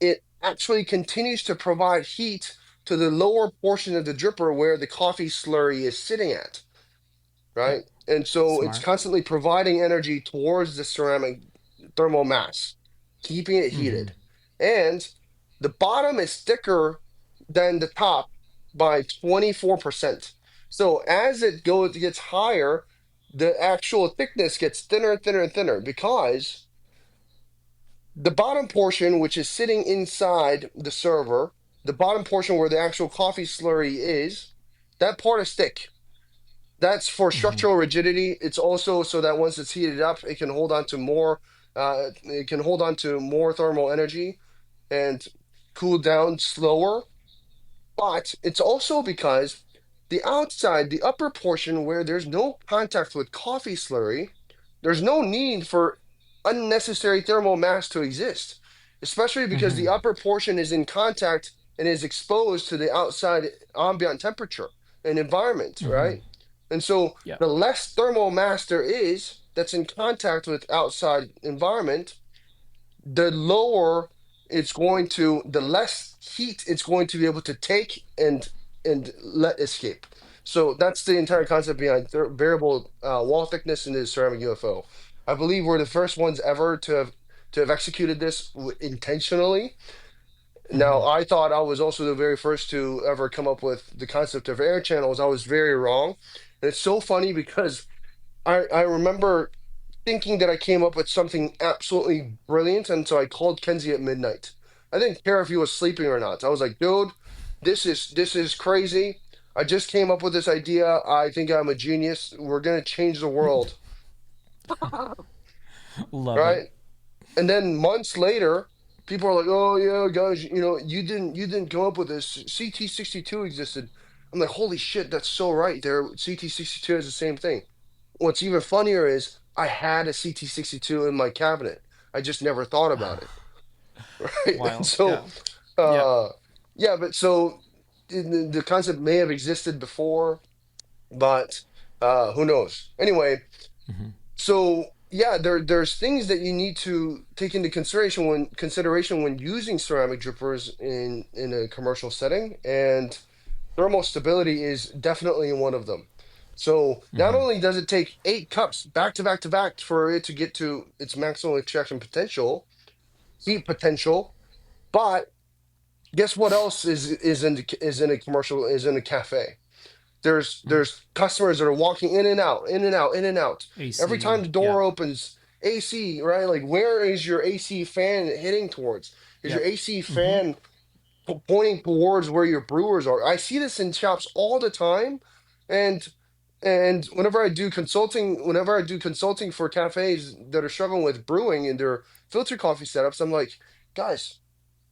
it actually continues to provide heat to the lower portion of the dripper where the coffee slurry is sitting at, Yep. right? And so it's Smart. constantly providing energy towards the ceramic thermal mass, keeping it Mm-hmm. heated. And the bottom is thicker than the top by 24%. So as it gets higher, the actual thickness gets thinner and thinner and thinner because the bottom portion, which is sitting inside the server, the bottom portion where the actual coffee slurry is, that part is thick. That's for Mm-hmm. structural rigidity. It's also so that once it's heated up, it can hold on to more thermal energy and cool down slower. But it's also because the outside, the upper portion where there's no contact with coffee slurry, there's no need for unnecessary thermal mass to exist, especially because Mm-hmm. the upper portion is in contact and is exposed to the outside ambient temperature and environment, Mm-hmm. right? And so Yep. the less thermal mass there is that's in contact with outside environment, the lower the less heat it's going to be able to take and let escape. So that's the entire concept behind variable wall thickness in the ceramic UFO. I believe we're the first ones ever to have executed this intentionally. Mm-hmm. Now, I thought I was also the very first to ever come up with the concept of air channels. I was very wrong. And it's so funny because I remember thinking that I came up with something absolutely brilliant, and so I called Kenzie at midnight. I didn't care if he was sleeping or not. I was like, "Dude, this is crazy. I just came up with this idea. I think I'm a genius. We're gonna change the world, Love it. right?" And then months later, people are like, "Oh yeah, guys, you didn't come up with this. CT62 existed." I'm like, "Holy shit, that's so right. There, CT62 is the same thing." What's even funnier is I had a CT62 in my cabinet. I just never thought about it, right? And Wild. so, Yeah. Yep. uh, yeah, but so the concept may have existed before, but who knows? Anyway, Mm-hmm. so yeah, there's things that you need to take into consideration when using ceramic drippers in a commercial setting, and thermal stability is definitely one of them. So not Mm-hmm. only does it take 8 cups back to back to back for it to get to its maximum extraction potential, heat potential, but guess what else is in a commercial is in a cafe? There's customers that are walking in and out, in and out, in and out. Every time AC. the Yep. door opens, AC, right? Like where is your AC fan hitting towards? Is your Yep. AC Mm-hmm. fan pointing towards where your brewers are? I see this in shops all the time, and whenever I do consulting for cafes that are struggling with brewing in their filter coffee setups, I'm like, guys,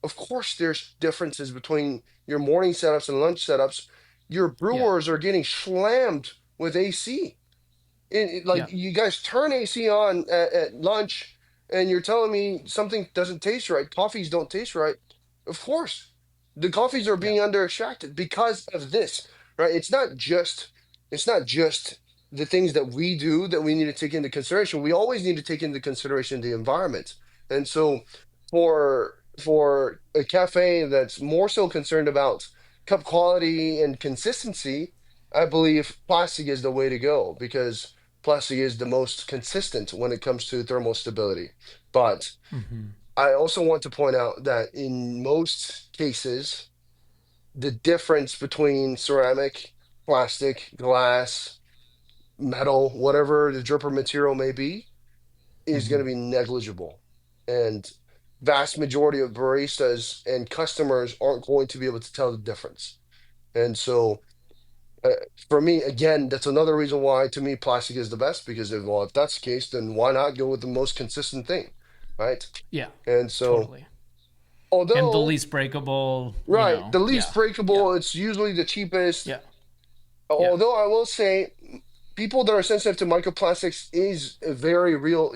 of course there's differences between your morning setups and lunch setups. Your Yep. brewers are getting slammed with AC. Like Yep. you guys turn AC on at lunch, and you're telling me something doesn't taste right. Coffees don't taste right. Of course, the coffees are Yep. being under extracted because of this, right? It's not just the things that we do that we need to take into consideration. We always need to take into consideration the environment, and so for for a cafe that's more so concerned about cup quality and consistency, I believe plastic is the way to go because plastic is the most consistent when it comes to thermal stability. But Mm-hmm. I also want to point out that in most cases, the difference between ceramic, plastic, glass, metal, whatever the dripper material may be, is Mm-hmm. going to be negligible. And vast majority of baristas and customers aren't going to be able to tell the difference. And so uh, for me, again, that's another reason why to me plastic is the best because if that's the case, then why not go with the most consistent thing, right? Yeah, And so totally. And the although least breakable, right, the least Yeah. Yeah. breakable, it's usually the cheapest. Yeah. Yeah. Although I will say, people that are sensitive to microplastics is a very real,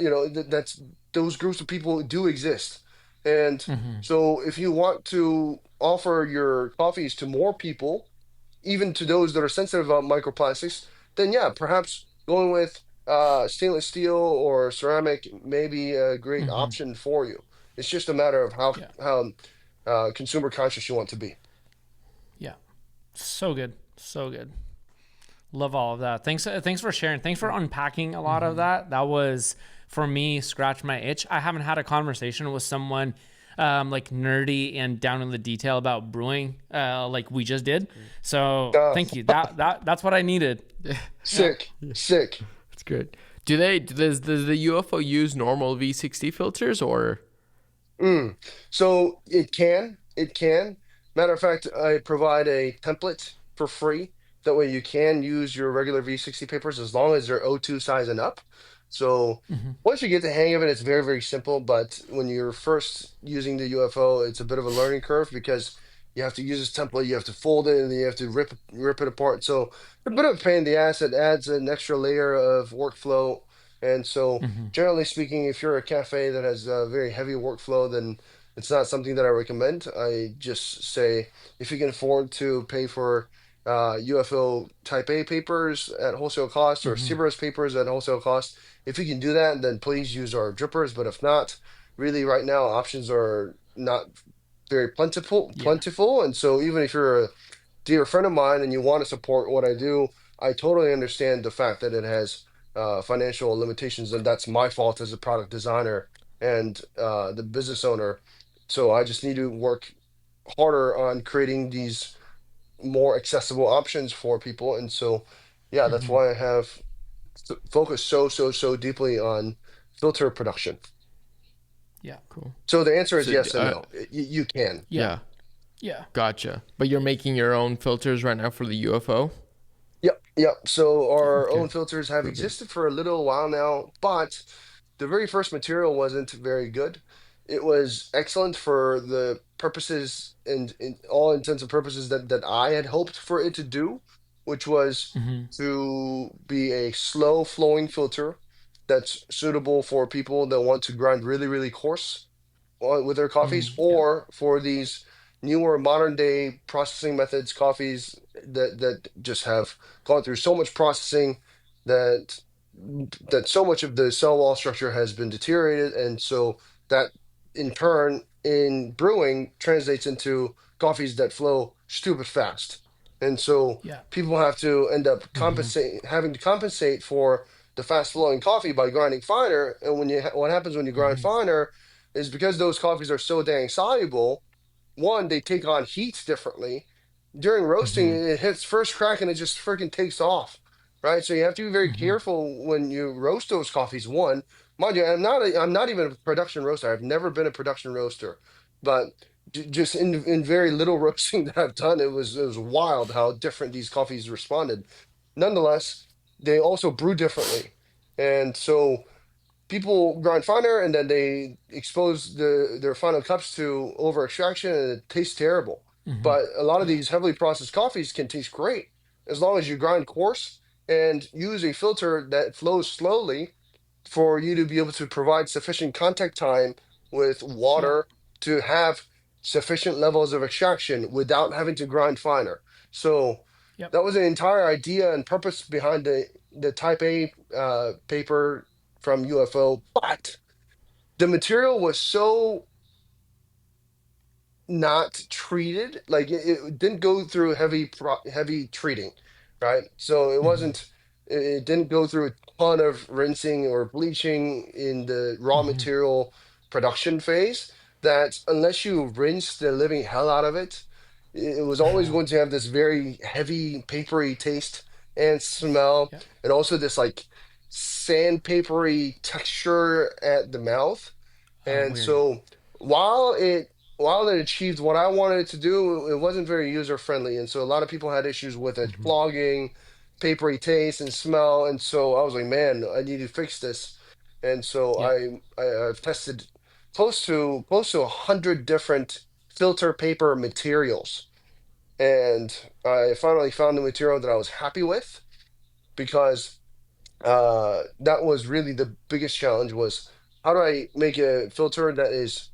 that's those groups of people do exist. And Mm-hmm. so if you want to offer your coffees to more people, even to those that are sensitive about microplastics, then yeah, perhaps going with stainless steel or ceramic may be a great Mm-hmm. option for you. It's just a matter of Yeah. how consumer conscious you want to be. Yeah. So good. So good. Love all of that. Thanks for sharing. Thanks for unpacking a lot of Mm-hmm. that. That was for me scratch my itch. I haven't had a conversation with someone like nerdy and down in the detail about brewing like we just did. Great. So Uh, thank you. That's what I needed. Yeah. sick, sick. That's good. Does the UFO use normal V60 filters or? Mm. So it can. Matter of fact, I provide a template for free. That way you can use your regular V60 papers as long as they're O2 size and up. So Mm-hmm. once you get the hang of it, it's very, very simple. But when you're first using the UFO, it's a bit of a learning curve because you have to use this template, you have to fold it, and then you have to rip it apart. So a bit of a pain in the ass. It adds an extra layer of workflow. And so Mm-hmm. generally speaking, if you're a cafe that has a very heavy workflow, then it's not something that I recommend. I just say if you can afford to pay for UFO Type A papers at wholesale cost or Mm-hmm. Cerberus papers at wholesale cost, if you can do that, then please use our drippers. But if not, really right now options are not very plentiful, Yeah. plentiful. And so even if you're a dear friend of mine and you want to support what I do, I totally understand the fact that it has financial limitations, and that's my fault as a product designer and the business owner. So I just need to work harder on creating these more accessible options for people. And so, yeah, that's Mm-hmm. why I have focused so deeply on filter production. Yeah. Cool. So the answer is So yes and no. You can. Yeah. yeah, Yeah. gotcha. But you're making your own filters right now for the UFO. Yep, yep. So our Okay, own filters have perfect. existed for a little while now, but the very first material wasn't very good. It was excellent for the purposes and in all intents and purposes that I had hoped for it to do, which was Mm-hmm. to be a slow flowing filter that's suitable for people that want to grind really, really coarse with their coffees, Mm-hmm. Yeah. or for these newer modern day processing methods coffees that just have gone through so much processing that so much of the cell wall structure has been deteriorated, and so that in turn in brewing translates into coffees that flow stupid fast. And so Yeah. people have to end up Mm-hmm. having to compensate for the fast flowing coffee by grinding finer. And what happens when you grind Mm-hmm. finer is because those coffees are so dang soluble, one, they take on heat differently. During roasting, Mm-hmm. it hits first crack and it just freaking takes off, right? So you have to be very Mm-hmm. careful when you roast those coffees. One, mind you, I'm not even a production roaster. I've never been a production roaster, but just in very little roasting that I've done, it was wild how different these coffees responded. Nonetheless, they also brew differently, and so people grind finer and then they expose their final cups to over extraction and it tastes terrible. Mm-hmm. But a lot of Yeah. these heavily processed coffees can taste great as long as you grind coarse and use a filter that flows slowly for you to be able to provide sufficient contact time with Yeah. water to have sufficient levels of extraction without having to grind finer. So Yep. that was the entire idea and purpose behind the Type A paper from UFO. But the material was so not treated, like it didn't go through heavy treating, right? So it Hmm. wasn't, it didn't go through a ton of rinsing or bleaching in the raw Hmm. material production phase, that unless you rinse the living hell out of it, it was always Yeah. going to have this very heavy papery taste and smell, Yeah. and also this like sandpapery texture at the mouth. Oh, And weird. so while it achieved what I wanted it to do, it wasn't very user friendly. And so a lot of people had issues with it Hmm. clogging, papery taste and smell. And so I was like, man, I need to fix this. And so Yeah. I've tested close to 100 different filter paper materials. And I finally found the material that I was happy with, because that was really the biggest challenge, was how do I make a filter that is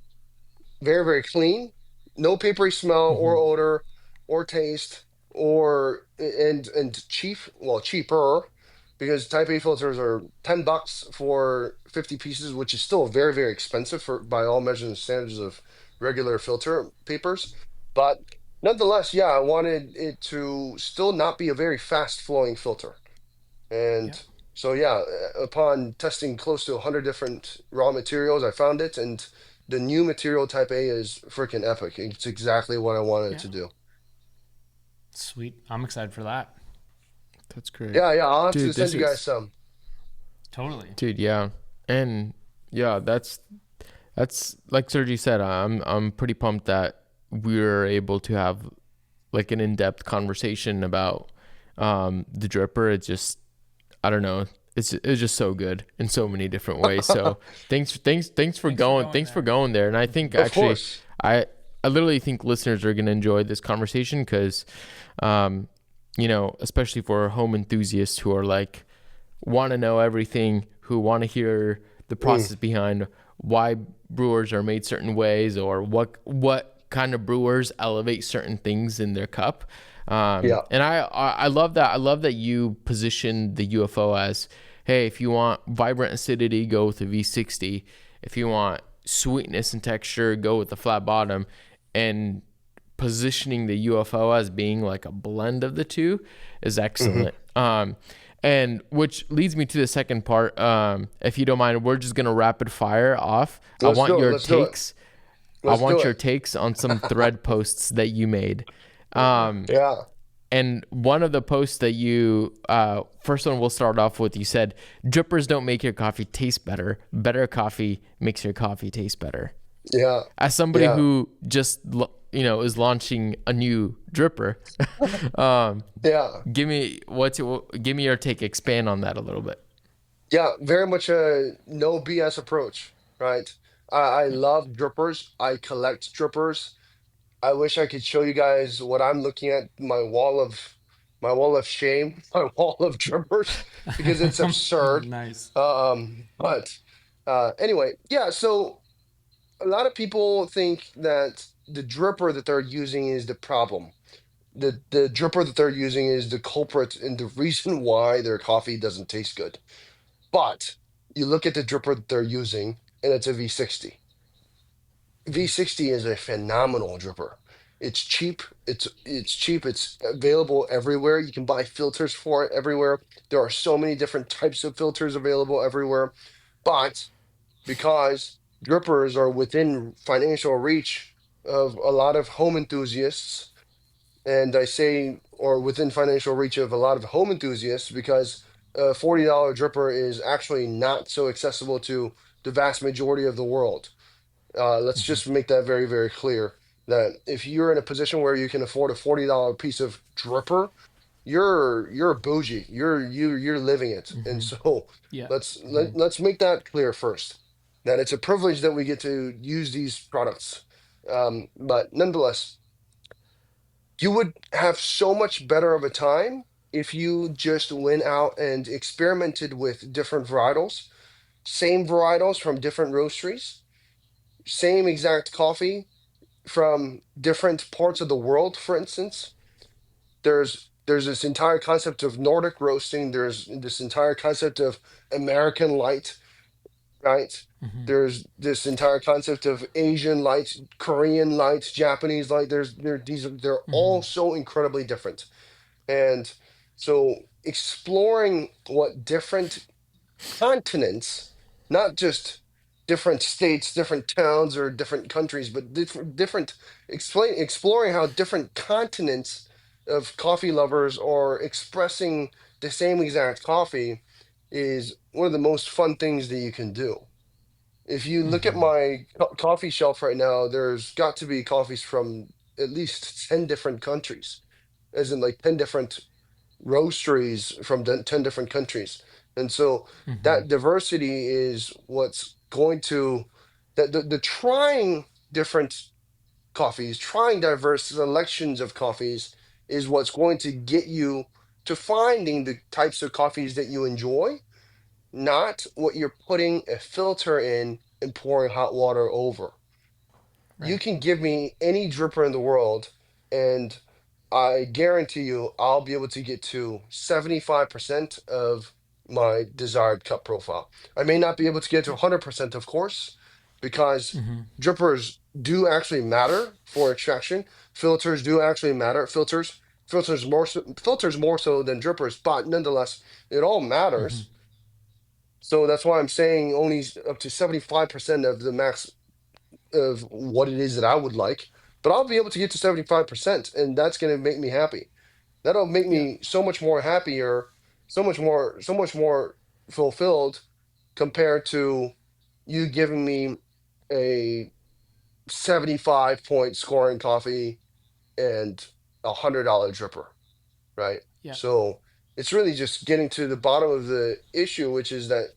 very, very clean, no papery smell or Hmm. odor or taste, or and cheap, well, cheaper, because Type A filters are $10 for 50 pieces, which is still very, very expensive for by all measures and standards of regular filter papers. But nonetheless, yeah, I wanted it to still not be a very fast flowing filter. Yeah. And so, yeah, upon testing close to 100 different raw materials, I found it. And the new material Type A is freaking epic. It's exactly what I wanted it Yeah. to do. Sweet. I'm excited for that. That's great. Yeah, yeah, I'll have to Dude, send this you guys is some. Totally. dude, yeah. And yeah, that's like Sergi said, I'm pretty pumped that we were able to have like an in-depth conversation about the dripper. It just, I don't know, it's just so good in so many different ways. So thanks for Thanks for going going thanks for there. going there. And I think Of actually course. I I literally think listeners are gonna enjoy this conversation because um especially for home enthusiasts who are like want to know everything, who want to hear the Mm, process behind why brewers are made certain ways, or what kind of brewers elevate certain things in their cup. yeah. And I love that. I love that you position the UFO as, hey, if you want vibrant acidity, go with the V60. If you want sweetness and texture, go with the flat bottom. And positioning the UFO as being like a blend of the two is Hmm. excellent. And which leads me to the second part. If you don't mind, we're just gonna rapid fire off. I Let's want do it. your Let's do it. takes. I Let's do want your it. takes on some thread posts that you made. Um, Yeah. and one of the posts that you, first one we'll start off with, you said, drippers don't make your coffee taste better. Better coffee makes your coffee taste better. Yeah. As somebody Yeah. who just, is launching a new dripper, um, Yeah. give me your take, expand on that a little bit. Yeah. Very much a no BS approach, right? I Yeah. love drippers. I collect drippers. I wish I could show you guys what I'm looking at, my wall of shame, my wall of drippers, because it's absurd. Nice. But anyway, yeah, so a lot of people think that the dripper that they're using is the problem. The dripper that they're using is the culprit and the reason why their coffee doesn't taste good. But you look at the dripper that they're using, and it's a V60. V60 is a phenomenal dripper. It's cheap. It's cheap. It's available everywhere. You can buy filters for it everywhere. There are so many different types of filters available everywhere. But because drippers are within financial reach of a lot of home enthusiasts, and I say, or within financial reach of a lot of home enthusiasts, because a $40 dripper is actually not so accessible to the vast majority of the world. Let's Hmm. just make that very, very clear, that if you're in a position where you can afford a $40 piece of dripper, you're bougie. You're living it. And Hmm. so Yeah. let's Hmm. let's make that clear first. That it's a privilege that we get to use these products. But nonetheless, you would have so much better of a time if you just went out and experimented with different varietals, same varietals from different roasteries, same exact coffee from different parts of the world. For instance, there's this entire concept of Nordic roasting. There's this entire concept of American light. right? Hmm. There's this entire concept of Asian lights, Korean lights, Japanese light. They're all Hmm. so incredibly different. And so exploring what different continents, not just different states, different towns, or different countries, but exploring how different continents of coffee lovers are expressing the same exact coffee is one of the most fun things that you can do. If you look at Hmm. my coffee shelf right now, there's got to be coffees from at least 10 different countries, as in like 10 different roasteries from 10 different countries. And so Hmm. that diversity is what's going to, that the trying different coffees, trying diverse selections of coffees is what's going to get you to finding the types of coffees that you enjoy, not what you're putting a filter in and pouring hot water over. You Right. can give me any dripper in the world, and I guarantee you I'll be able to get to 75% of my desired cup profile. I may not be able to get to Yeah. 100%, of course, because Hmm. drippers do actually matter for extraction. Filters do actually matter. Filters more so than drippers, but nonetheless, it all Hmm. matters. So that's why I'm saying only up to 75% of the max of what it is that I would like, but I'll be able to get to 75%, and that's going to make me happy. That'll make Yeah. me so much more happier, so much more fulfilled compared to you giving me a 75 point scoring coffee and $100 dripper, right? Yeah. So it's really just getting to the bottom of the issue, which is that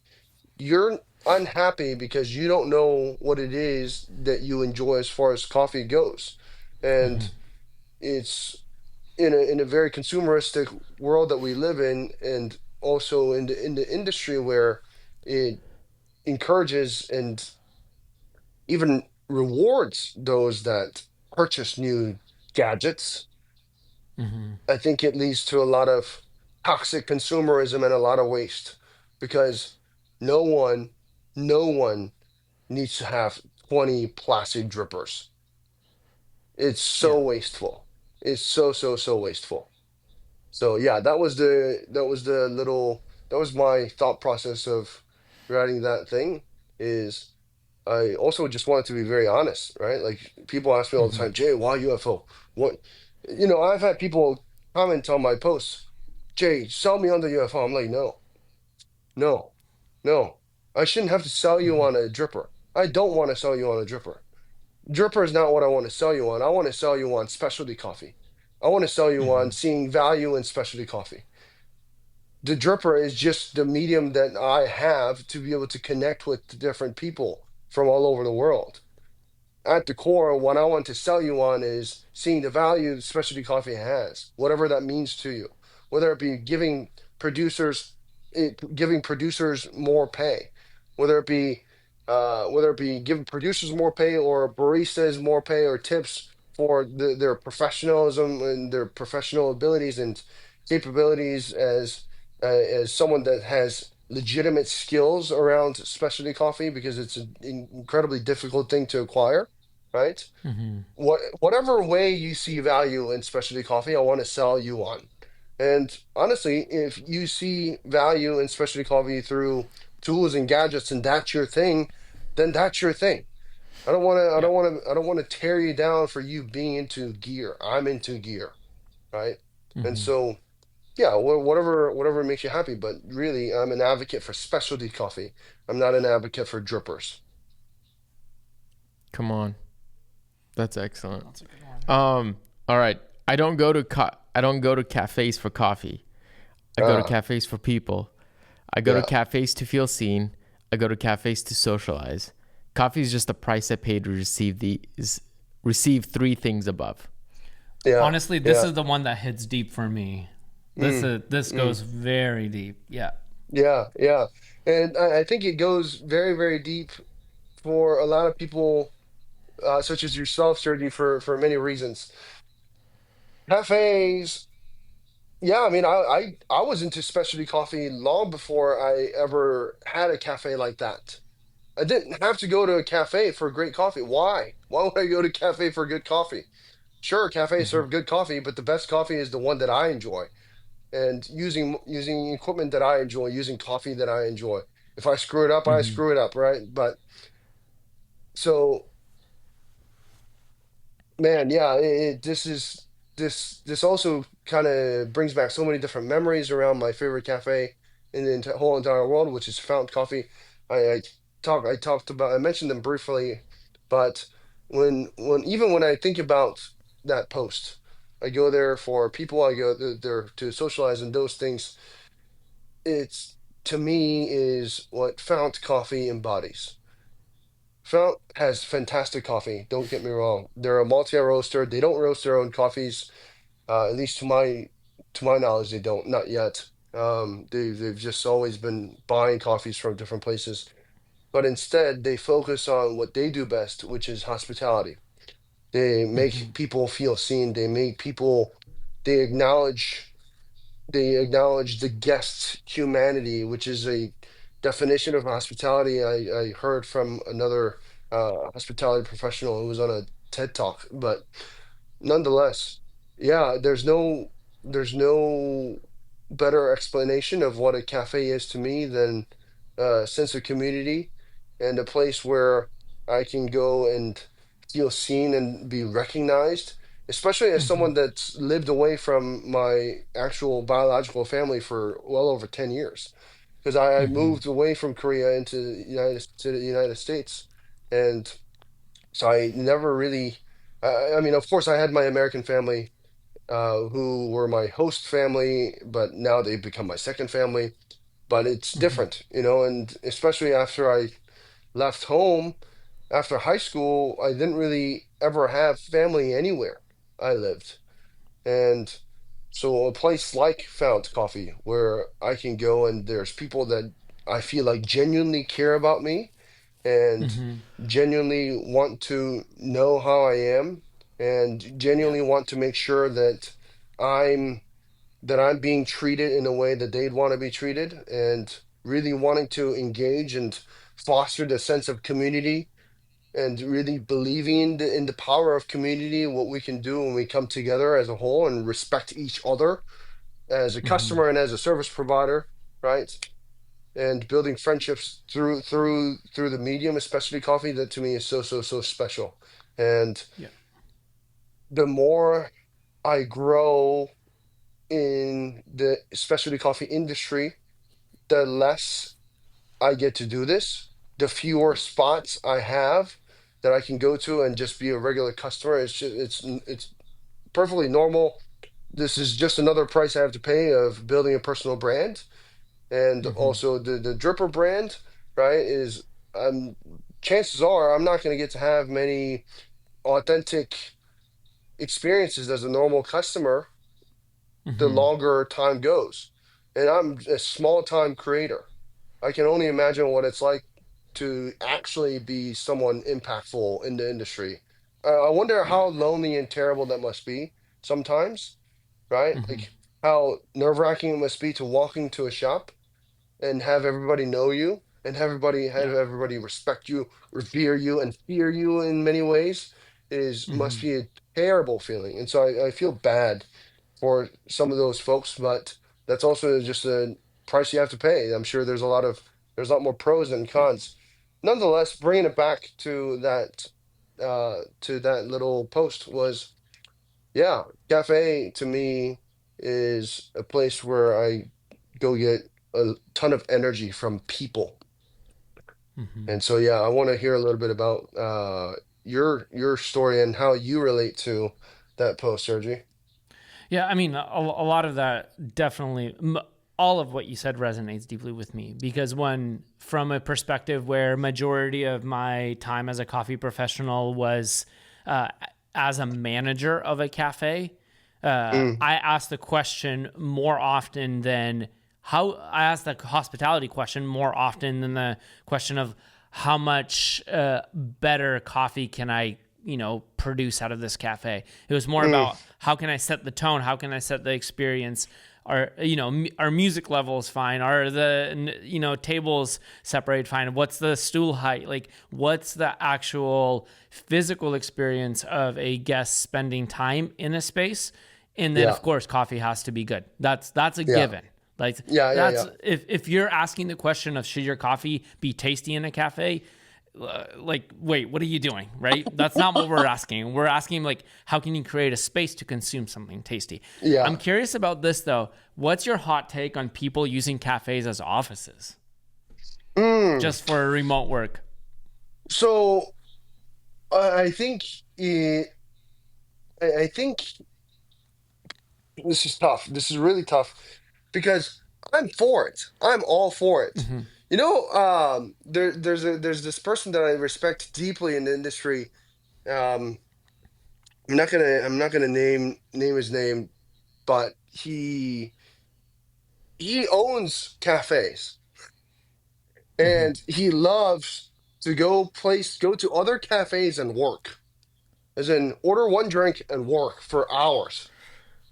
you're unhappy because you don't know what it is that you enjoy as far as coffee goes. Hmm. And it's in a very consumeristic world that we live in, and also in the industry where it encourages and even rewards those that purchase new gadgets. Hmm. I think it leads to a lot of toxic consumerism and a lot of waste because no one, no one needs to have 20 plastic drippers. It's Yeah. so wasteful. It's so wasteful. So yeah, that was my thought process of writing that thing is I also just wanted to be very honest, right? Like people ask me all the Hmm. time, Jay, why UFO? What I've had people comment on my posts, Jay, sell me on the UFO. I'm like, no, no, no. I shouldn't have to sell you Hmm. on a dripper. I don't want to sell you on a dripper. Dripper is not what I want to sell you on. I want to sell you on specialty coffee. I want to sell you on Hmm. seeing value in specialty coffee. The dripper is just the medium that I have to be able to connect with different people from all over the world. At the core, what I want to sell you on is seeing the value specialty coffee has, whatever that means to you, whether it be producers, giving producers more pay, whether it be, whether it be giving producers more pay or baristas more pay or tips for their professionalism and their professional abilities and capabilities as someone that has legitimate skills around specialty coffee because it's an incredibly difficult thing to acquire, right? Hmm. Whatever way you see value in specialty coffee, I want to sell you on. And honestly, if you see value in specialty coffee through tools and gadgets and that's your thing, then that's your thing. Yeah. I don't want to tear you down for you being into gear. I'm into gear, right? And Hmm. so yeah, whatever makes you happy, but really I'm an advocate for specialty coffee. I'm not an advocate for drippers. Come on. That's excellent. That's a good one. All right. I don't go to cafes for coffee. I go to Ah, cafes for people. I go to yeah, cafes to feel seen. I go to cafes to socialize. Coffee is just the price I paid to receive three things above. yeah, Honestly, this yeah. is the one that hits deep for me. Mm, This mm. goes very deep. Yeah. Yeah, yeah. And I think it goes very, very deep for a lot of people, such as yourself, Sergi, for many reasons. Cafes, yeah, I mean, I was into specialty coffee long before I ever had a cafe like that. I didn't have to go to a cafe for great coffee. Why? Why would I go to a cafe for good coffee? Sure, cafes Mm-hmm. serve good coffee, but the best coffee is the one that I enjoy. And using equipment that I enjoy, using coffee that I enjoy. If I screw it up, I Mm-hmm. screw it up, right? But so man, yeah, this also kind of brings back so many different memories around my favorite cafe in the whole entire world, which is Fountain Coffee. I I talked about I mentioned them briefly, but when I think about that post, I go there for people. I go there to socialize and those things. It's to me is what Fount Coffee embodies. Fount has fantastic coffee. Don't get me wrong. They're a multi-roaster. They don't roast their own coffees. At least to my knowledge, they don't. Not yet. They've just always been buying coffees from different places. But instead, they focus on what they do best, which is hospitality. They Mm-hmm. make people feel seen. They make people. They acknowledge they acknowledge the guest's humanity, which is a definition of hospitality I heard from another hospitality professional who was on a TED Talk. But nonetheless, yeah, there's no better explanation of what a cafe is to me than a sense of community and a place where I can go and feel seen and be recognized, especially as Mm-hmm. someone that's lived away from my actual biological family for well over 10 years. Because I Mm-hmm. moved away from Korea into the United States. And so I never really, I mean, of course, I had my American family who were my host family, but now they've become my second family. But it's Mm-hmm. different, you know, and especially after I left home after high school, I didn't really ever have family anywhere I lived. And so a place like Fount Coffee, where I can go and there's people that I feel like genuinely care about me and Mm-hmm. genuinely want to know how I am and Yeah. genuinely want to make sure I'm I'm being treated in a way that they'd want to be treated and really wanting to engage and foster the sense of community and really believing in the power of community, what we can do when we come together as a whole and respect each other as a Mm-hmm. customer and as a service provider, right? And building friendships through the medium, especially coffee, that to me is so special. And Yeah. the more I grow in the specialty coffee industry, the less I get to do this, the fewer spots I have that I can go to and just be a regular customer. It's perfectly normal. This is just another price I have to pay of building a personal brand. And Mm-hmm. also the Dripper brand, right, is um chances are I'm not going to get to have many authentic experiences as a normal customer the Mm-hmm. longer time goes. And I'm a small time creator. I can only imagine what it's like to actually be someone impactful in the industry. I wonder Yeah. how lonely and terrible that must be sometimes, right? Mm-hmm. Like how nerve-wracking it must be to walk into a shop and have everybody know you and have Yeah. everybody respect you, revere you, and fear you in many ways is Mm-hmm. must be a terrible feeling. And so I feel bad for some of those folks, but that's also just a price you have to pay. I'm sure there's a lot more pros than Yeah. cons. Nonetheless, bringing it back to that little post was, yeah, cafe to me is a place where I go get a ton of energy from people. Mm-hmm. And so yeah, I want to hear a little bit about your story and how you relate to that post, Sergi. Yeah, I mean, a lot of that definitely, all of what you said resonates deeply with me because when, from a perspective where majority of my time as a coffee professional was uh, as a manager of a cafe, Mm, I asked the question more often than how I asked the hospitality question more often than the question of how much better coffee can I produce out of this cafe. It was more mm, about how can I set the tone, how can I set the experience Are, our music level is fine? Are the, tables separated fine? What's the stool height? Like, what's the actual physical experience of a guest spending time in a space? And then, Yeah. of course, coffee has to be good. That's a Yeah. given. Like, Yeah. Yeah. that's Yeah. if you're asking the question of should your coffee be tasty in a cafe, like, wait, what are you doing? Right? That's not what we're asking. We're asking, like, how can you create a space to consume something tasty? I'm Yeah. curious about this though. What's your hot take on people using cafes as offices Mm. just for remote work? So I think it, I think this is tough. This is really tough because I'm for it. I'm all for it. Mm-hmm. There's this person that I respect deeply in the industry. Um, I'm not gonna name his name, but he owns cafes Mm-hmm. and he loves to go to other cafes and work. As in order one drink and work for hours.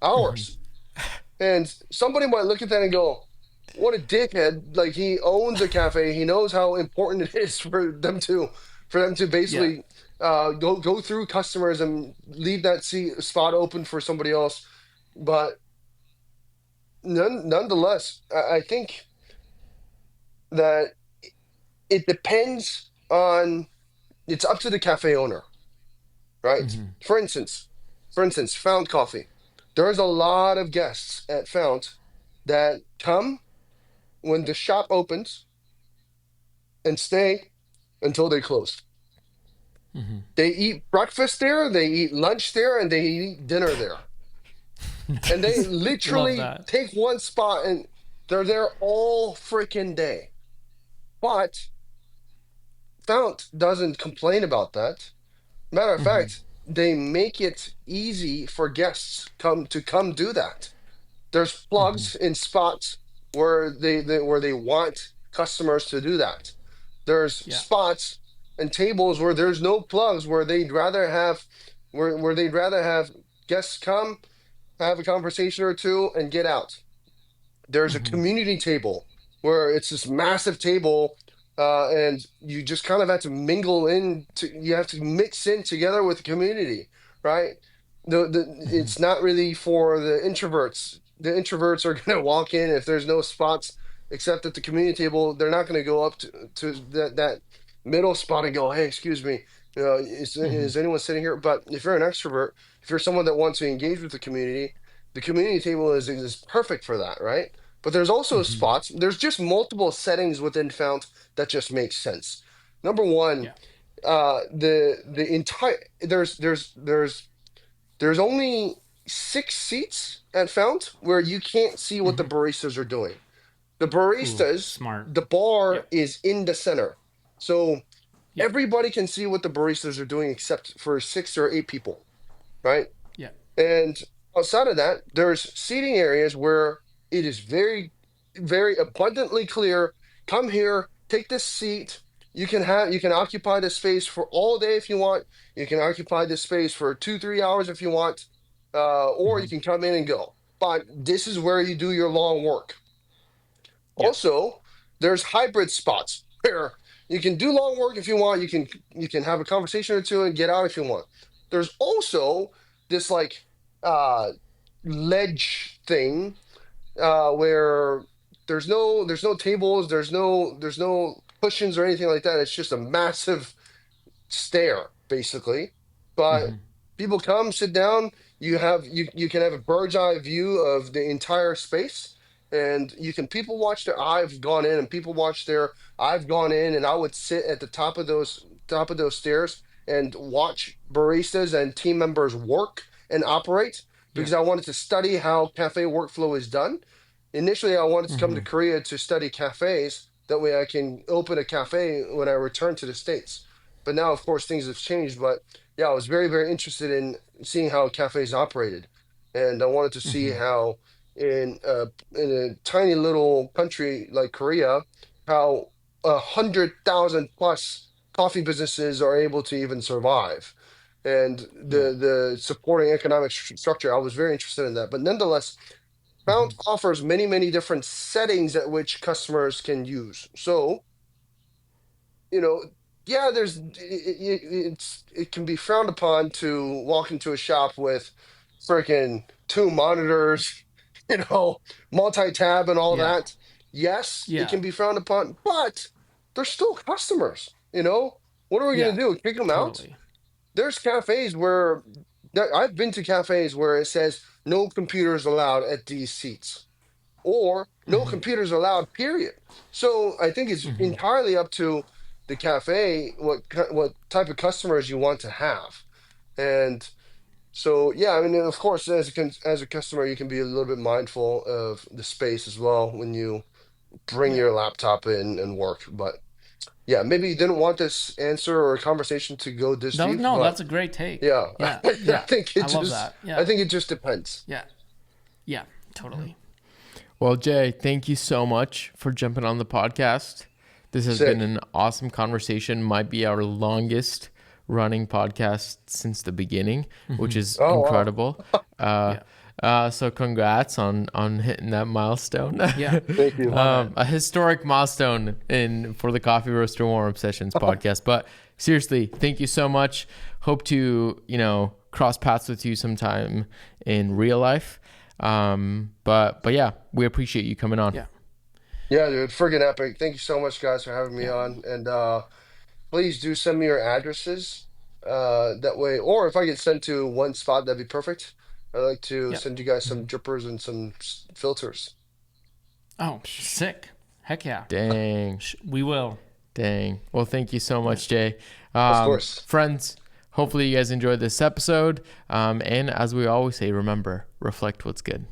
Mm-hmm. Hours. And somebody might look at that and go, "What a dickhead!" Like he owns a cafe, he knows how important it is for them to Yeah. basically go through customers and leave that spot open for somebody else. But nonetheless, I think that it depends on. It's up to the cafe owner, right? Mm-hmm. For instance, Fount Coffee. There's a lot of guests at Fount that come when the shop opens and stay until they close. Mm-hmm. They eat breakfast there, they eat lunch there, and they eat dinner there. And they Nice. Love literally that. take one spot and they're there all freaking day. But Fount doesn't complain about that. Matter of Mm-hmm. fact, they make it easy for guests come do that. There's Mm-hmm. plugs in spots where they want customers to do that. There's Yeah. spots and tables where there's no plugs where they'd rather have guests come, have a conversation or two, and get out. There's a Mm-hmm. community table where it's this massive table, and you just kind of have to you have to mix in together with the community, right? Mm-hmm. It's not really for the introverts. The introverts are going to walk in if there's no spots except at the community table. They're not going to go up to that middle spot and go, "Hey, excuse me, Mm-hmm. is anyone sitting here?" But if you're an extrovert, if you're someone that wants to engage with the community table is perfect for that, right? But there's also Mm-hmm. spots, there's just multiple settings within Fount that just makes sense. Number one, Yeah. the entire there's only 6 seats at Fount where you can't see what the Mm-hmm. baristas are doing. The Ooh, baristas, smart. the bar Yep. is in the center. So Yep. everybody can see what the baristas are doing except for 6 or 8 people, right? Yep. And outside of that, there's seating areas where it is very, very abundantly clear. Come here, take this seat. You can occupy this space for all day if you want. You can occupy this space for 2, 3 hours if you want, or Mm-hmm. you can come in and go. But this is where you do your long work. Yep. Also, there's hybrid spots where you can do long work if you want. You can have a conversation or two and get out if you want. There's also this like uh ledge thing where there's no tables, there's no cushions or anything like that. It's just a massive stare, basically. But Mm-hmm. people come, sit down. You can have a bird's eye view of the entire space, and you can people watch there. I've gone in and people watch there. I've gone in and I would sit at the top of those stairs and watch baristas and team members work and operate Yeah. because I wanted to study how cafe workflow is done. Initially, I wanted to come Mm-hmm. to Korea to study cafes. That way, I can open a cafe when I return to the States. But now, of course, things have changed. But yeah, I was very, very interested in seeing how cafes operated, and I wanted to see Mm-hmm. how in a tiny little country like Korea, how 100,000 plus coffee businesses are able to even survive, and Yeah. the supporting economic structure. I was very interested in that. But nonetheless, Fount offers many, many different settings at which customers can use. So, you know, yeah, it can be frowned upon to walk into a shop with freaking two monitors, multi-tab and all Yeah. that. Yes, it Yeah. can be frowned upon, but they're still customers. What are we going Yeah. to do? Kick them out? Totally. There's cafes where I've been to cafes where it says no computers allowed at these seats, or no computers allowed, period. So I think it's entirely up to the cafe what type of customers you want to have. And so, yeah, I mean, of course, as a customer, you can be a little bit mindful of the space as well when you bring Yeah. your laptop in and work. But yeah, maybe you didn't want this answer or conversation to go this deep, No, but that's a great take. yeah, Yeah. I Yeah. think I love that. I Yeah. think it just depends. Yeah. Yeah. Totally. Well, Jay, thank you so much for jumping on the podcast. This has Sick. been an awesome conversation. Might be our longest running podcast since the beginning, which is Oh, wow. incredible. So congrats on hitting that milestone. Yeah. Thank you. A historic milestone for the Coffee Roaster Warm Up Sessions podcast. But seriously, thank you so much. Hope to cross paths with you sometime in real life. But yeah, we appreciate you coming on. Yeah. Yeah, dude, friggin' epic. Thank you so much, guys, for having me on. And please do send me your addresses. That way, or if I get sent to one spot, that'd be perfect. I'd like to Yeah. send you guys some drippers and some filters. Oh, sick. Heck yeah. Dang. We will. Dang. Well, thank you so much, Jay. Of course. Friends, hopefully you guys enjoyed this episode. And as we always say, remember, reflect what's good.